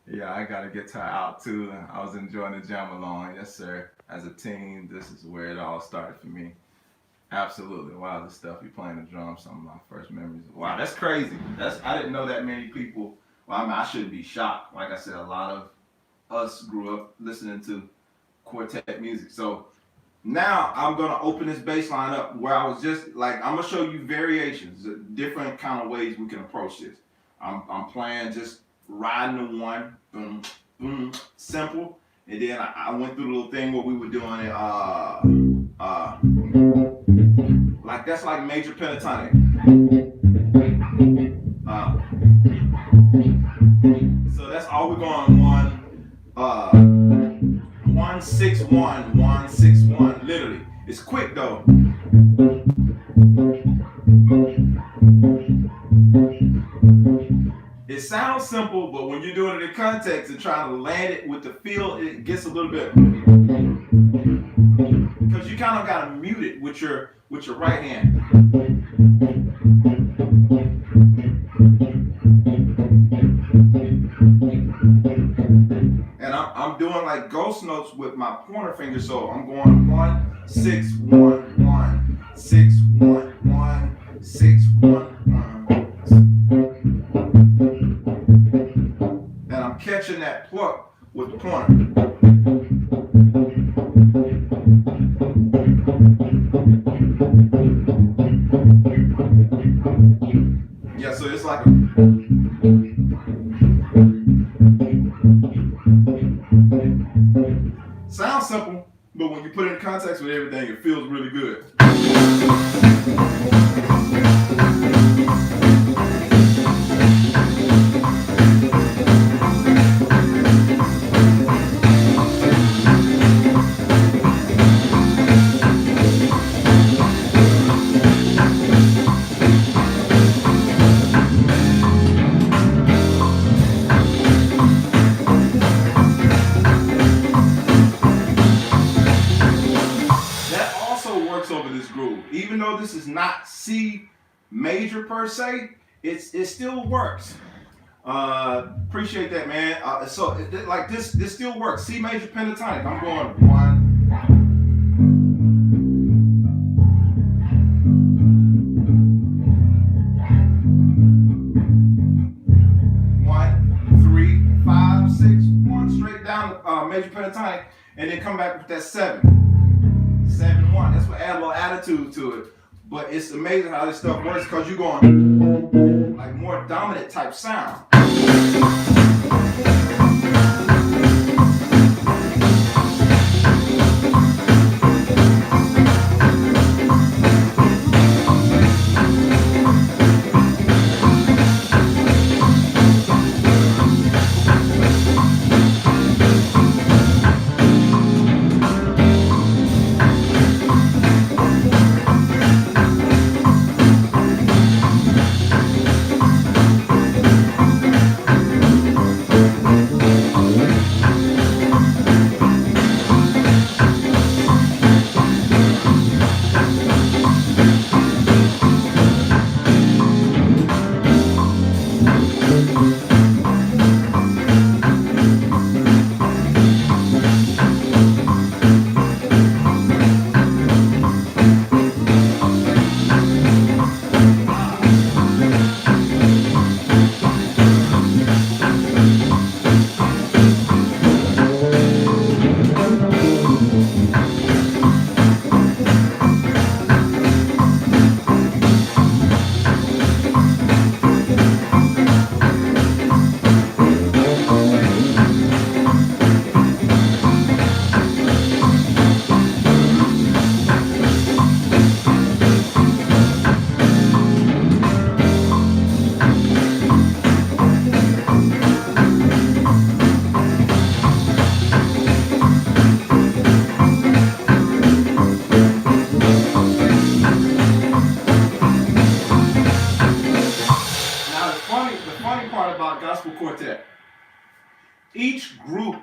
Yeah, I got a guitar out too. I was enjoying the jam along. Yes, sir. As a teen, this is where it all started for me. Absolutely. Wow, the stuff you playing the drums, some of my first memories. Wow, that's crazy. I didn't know that many people. Well, I mean, I shouldn't be shocked. Like I said, a lot of us grew up listening to quartet music. So now I'm gonna open this bass line up where I was just like, I'm gonna show you variations, different kind of ways we can approach this. I'm playing just riding the one, boom, boom, simple, and then I went through the little thing where we were doing it, like that's like major pentatonic. So that's all we're going 1 6 1 1 6 1. Literally, it's quick though. It sounds simple, but when you're doing it in context and trying to land it with the feel, it gets a little bit, because you kind of got to mute it with your right hand. And I'm doing like ghost notes with my pointer finger, so I'm going 1 6 1 1 6 1 1 6 1 1. And I'm catching that pluck with the pointer. Yeah, so it's like sounds simple, but when you put it in context with everything, it feels really good. this is not C major per se, it still works. Appreciate that, man. Like this still works. C major pentatonic. I'm going 1. Straight down the major pentatonic, and then come back with that 7. 7-1. That's what add a little attitude to it. But it's amazing how this stuff works because you're going like more dominant type sound. Quartet. Each group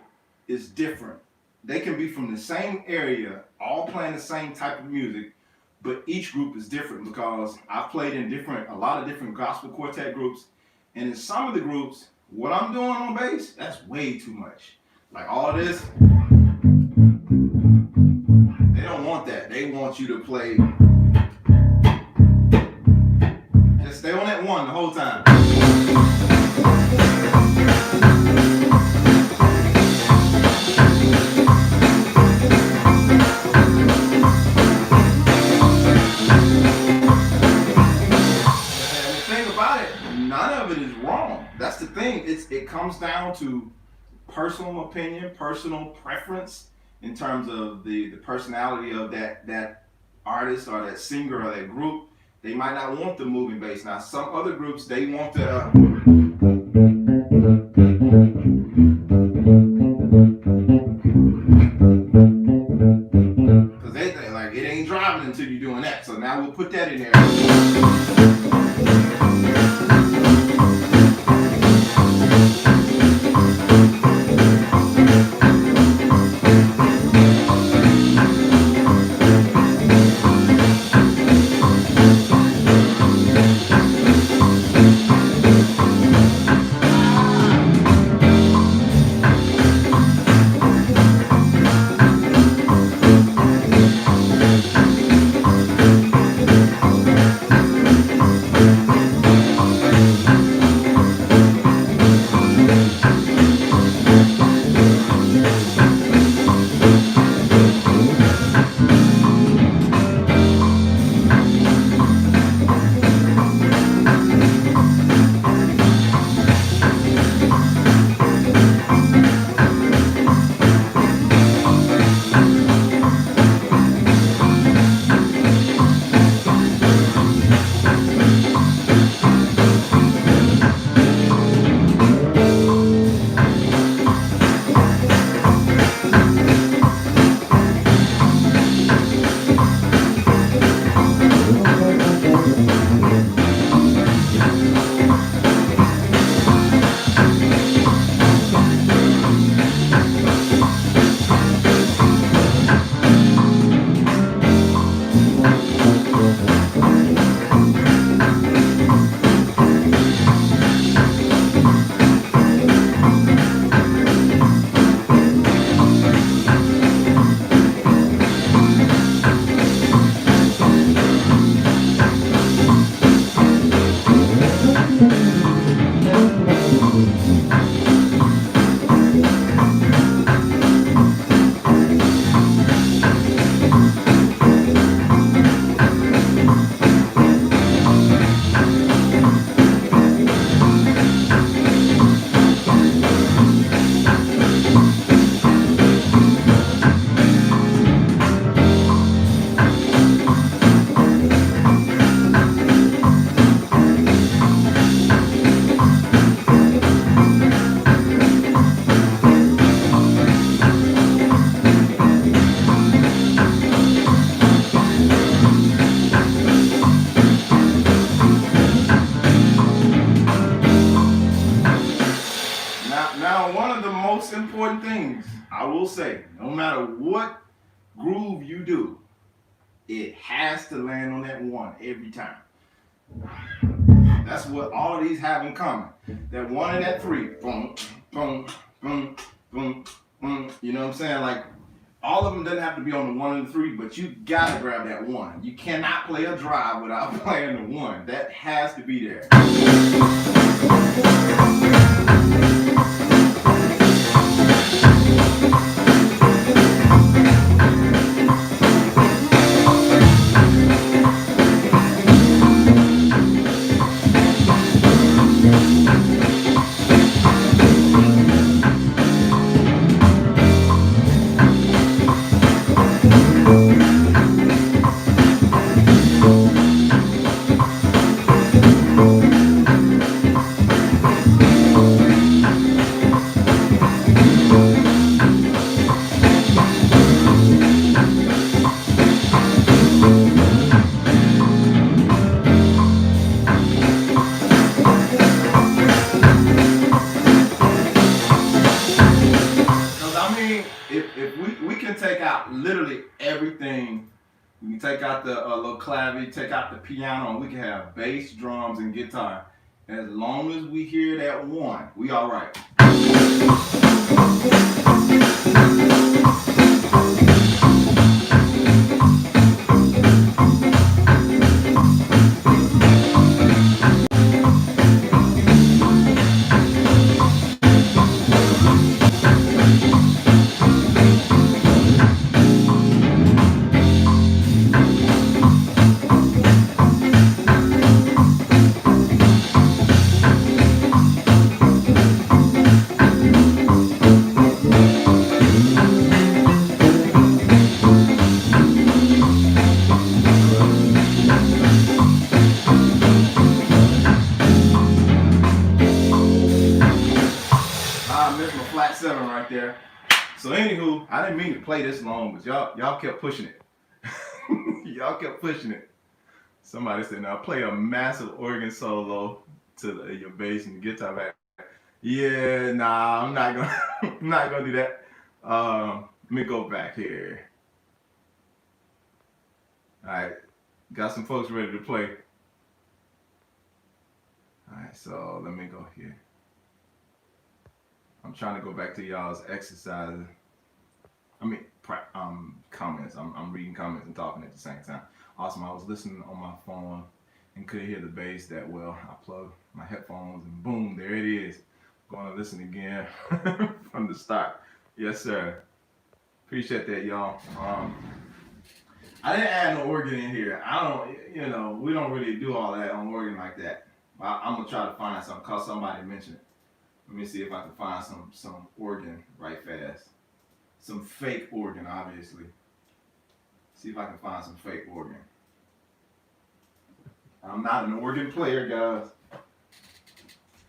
is different. They can be from the same area, all playing the same type of music, but each group is different because I've played in a lot of different gospel quartet groups, and in some of the groups, what I'm doing on bass, that's way too much. Like all this, they don't want that. They want you to play, just stay on that 1 the whole time. None of it is wrong. That's the thing. It comes down to personal opinion, personal preference in terms of the personality of that artist or that singer or that group. They might not want the moving bass. Now, some other groups, they want the because they like it ain't driving until you're doing that. So now we'll put that in there. Now, one of the most important things I will say, no matter what groove you do, it has to land on that one every time. That's what all of these have in common. That one and that three. Boom, boom, boom, boom, boom. You know what I'm saying? Like, all of them doesn't have to be on the one and the three, but you gotta grab that one. You cannot play a drive without playing the one. That has to be there. If we can take out literally everything, we can take out the little clavier, take out the piano, and we can have bass, drums, and guitar. As long as we hear that one, we all right. Flat 7 right there. So anywho, I didn't mean to play this long, but y'all kept pushing it. Y'all kept pushing it. Somebody said, now play a massive organ solo to your bass and the guitar back. Yeah, nah, I'm not gonna I'm not gonna do that. Let me go back here. Alright, got some folks ready to play. Alright, so let me go here. I'm trying to go back to y'all's exercises. I mean, comments. I'm reading comments and talking at the same time. Awesome. I was listening on my phone and couldn't hear the bass that well. I plugged my headphones and boom, there it is. Going to listen again from the start. Yes, sir. Appreciate that, y'all. I didn't add no organ in here. I don't, we don't really do all that on organ like that. I'm gonna try to find something cause somebody mentioned it. Let me see if I can find some organ right fast. Some fake organ, obviously. See if I can find some fake organ. I'm not an organ player, guys.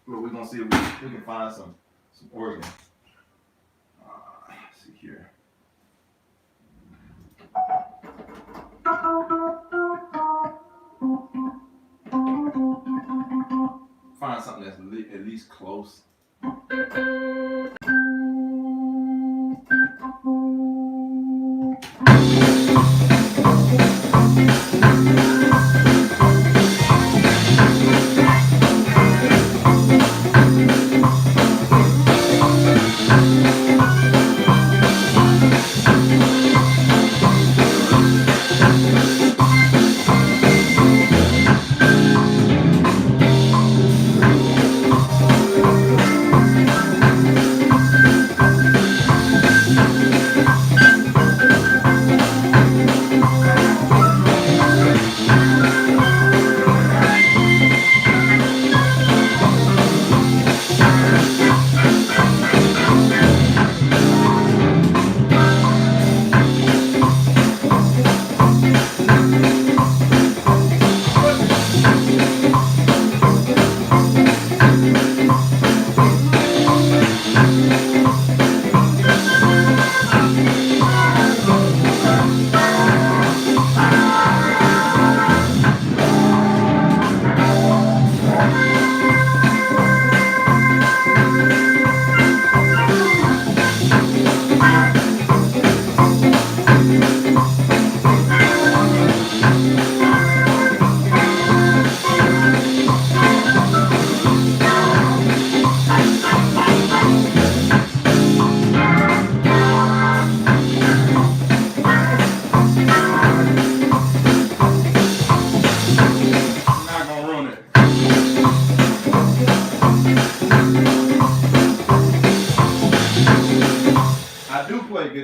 But we're gonna see if we can find some organ. Let's see here. Find something that's at least close.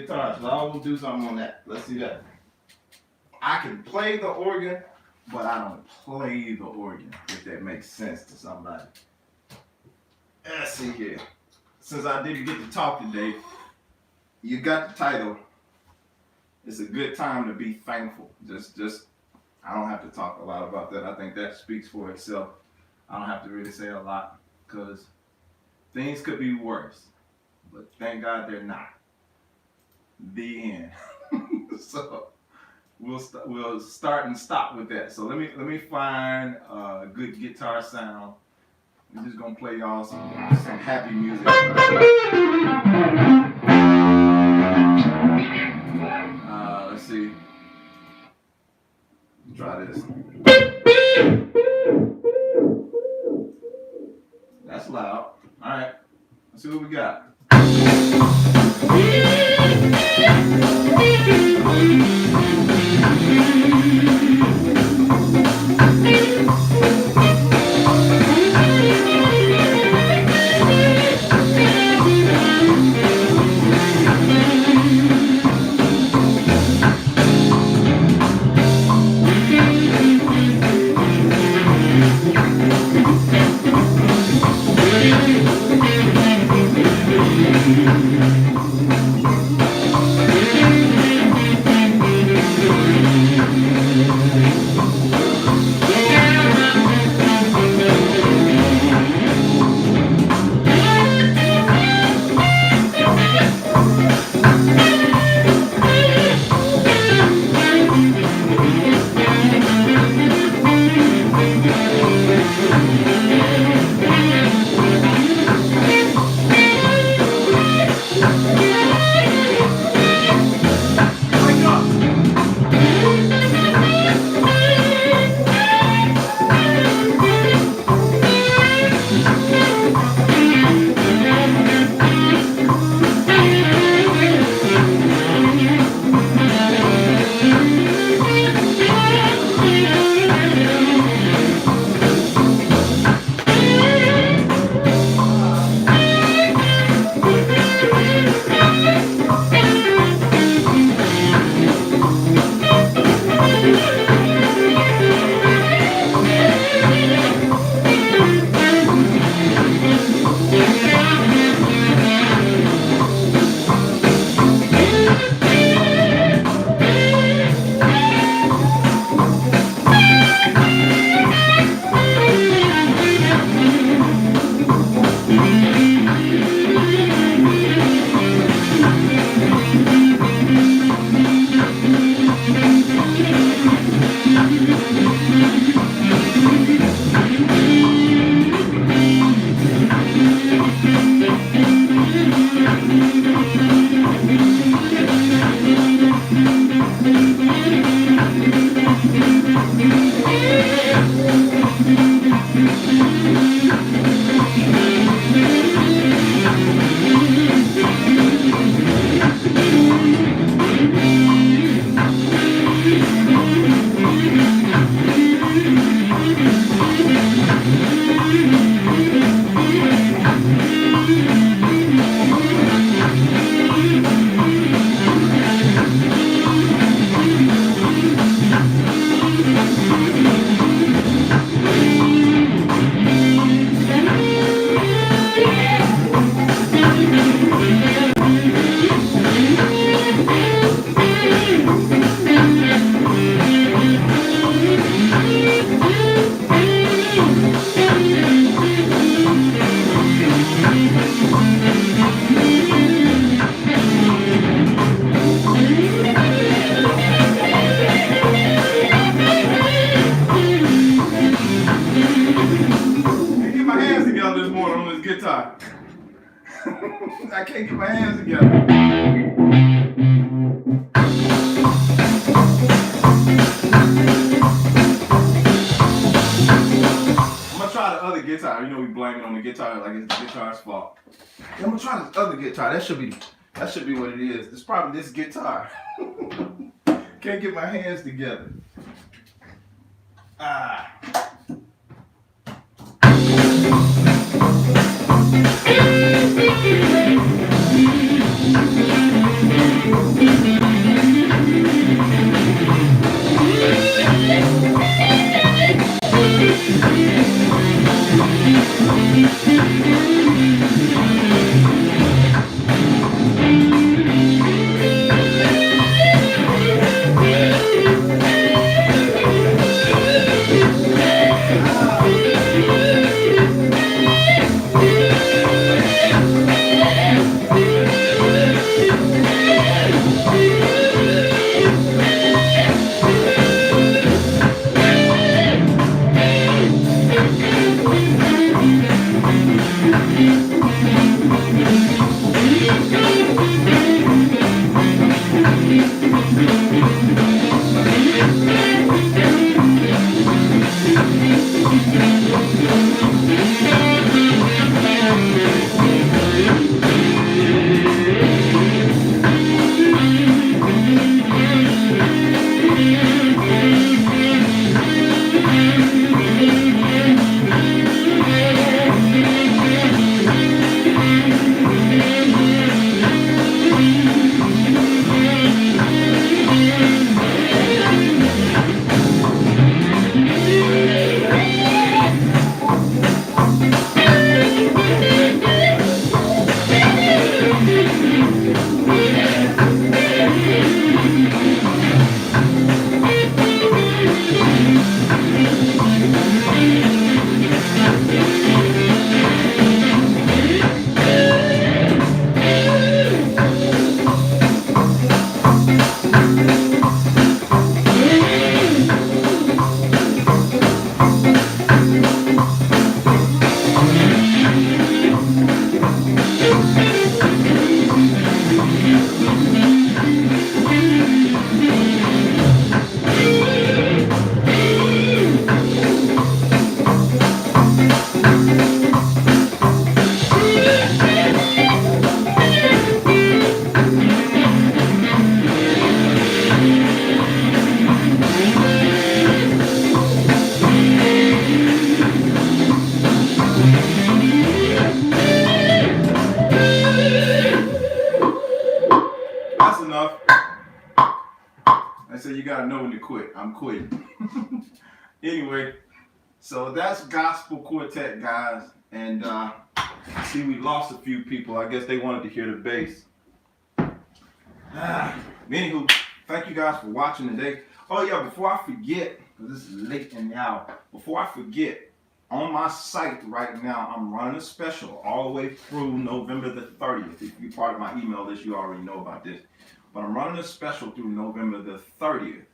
guitar, so I will do something on that. Let's see that. I can play the organ, but I don't play the organ, if that makes sense to somebody. Let's see here. Since I didn't get to talk today, you got the title. It's a good time to be thankful. Just I don't have to talk a lot about that. I think that speaks for itself. I don't have to really say a lot because things could be worse, but thank God they're not. The end. So we'll start and stop with that. So let me find a good guitar sound. I'm just gonna play y'all some happy music. Let's see. Try this. That's loud. All right. Let's see what we got. I can't get my hands together. I'm gonna try the other guitar. You know we blame it on the guitar like it's the guitar's fault. I'm gonna try this other guitar. That should be what it is. It's probably this guitar. Can't get my hands together. said you gotta know when to quit. I'm quitting. Anyway, so that's Gospel Quartet, guys. And I see we lost a few people. I guess they wanted to hear the bass. Anywho, thank you guys for watching today. Oh yeah, before I forget, because this is late in the hour, before I forget, on my site right now, I'm running a special all the way through November the 30th. If you're part of my email list, you already know about this. But I'm running a special through November the 30th.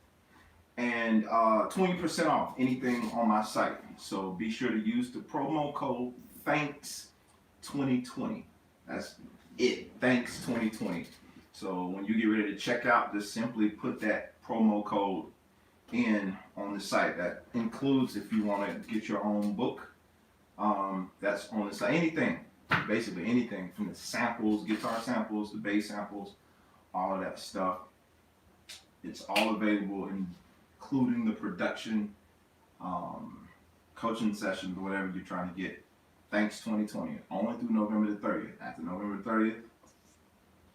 And 20% off anything on my site. So be sure to use the promo code THANKS2020. That's it, THANKS2020. So when you get ready to check out, just simply put that promo code in on the site. That includes if you want to get your own book. That's on the site. Anything, basically anything from the samples, guitar samples, the bass samples, all of that stuff. It's all available, including the production, coaching sessions, whatever you're trying to get. Thanks 2020, only through November the 30th. After November 30th,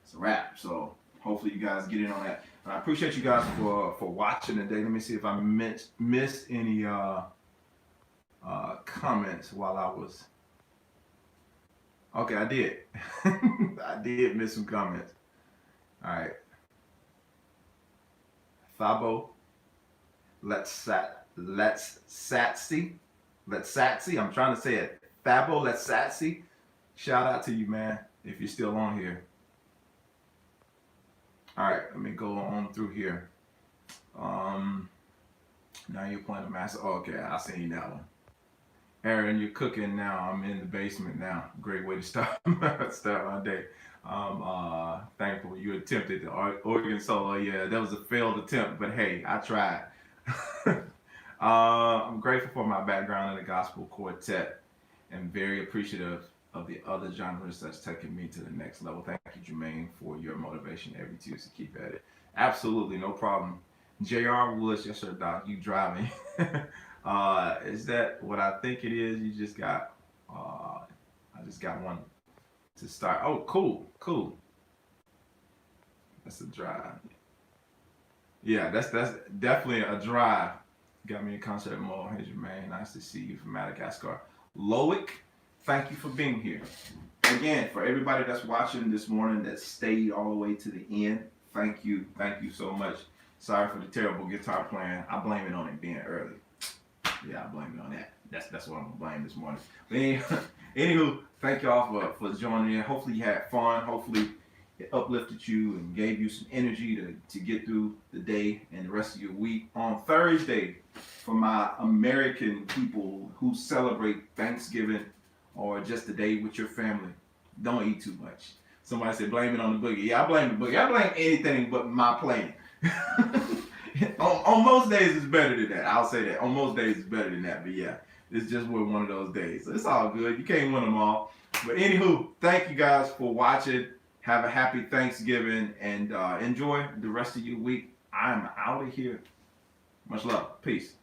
it's a wrap. So hopefully you guys get in on that. And I appreciate you guys for watching today. Let me see if I missed any comments while I was. Okay, I did. I did miss some comments. All right. Thabo, let's Satsy. I'm trying to say it. Thabo, let's Satsy. Shout out to you, man, if you're still on here. All right, let me go on through here. Now you're playing a master. Oh, okay, I seen that one. Aaron, you're cooking now. I'm in the basement now. Great way to start my day. Thankful you attempted the organ solo. Yeah, that was a failed attempt, but hey, I tried. I'm grateful for my background in the gospel quartet and very appreciative of the other genres that's taken me to the next level. Thank you, Jermaine, for your motivation every Tuesday. Keep at it. Absolutely, no problem. J.R. Woods, yes sir, Doc, you driving. Is that what I think it is? You just got, I just got one to start. Oh, cool. That's a drive. Yeah, that's definitely a drive. Got me in concert mode. Hey, Jermaine, nice to see you from Madagascar. Loic, thank you for being here. Again, for everybody that's watching this morning that stayed all the way to the end, thank you so much. Sorry for the terrible guitar playing. I blame it on it being early. Yeah, I blame it on that. That's what I'm gonna blame this morning. But anywho, thank y'all for joining in. Hopefully you had fun. Hopefully it uplifted you and gave you some energy to get through the day and the rest of your week. On Thursday, for my American people who celebrate Thanksgiving or just the day with your family, don't eat too much. Somebody said blame it on the boogie. Yeah, I blame the boogie. I blame anything but my playing. on most days it's better than that. I'll say that. On most days it's better than that. But yeah, it's just one of those days. So it's all good. You can't win them all. But anywho, thank you guys for watching. Have a happy Thanksgiving and enjoy the rest of your week. I'm out of here. Much love. Peace.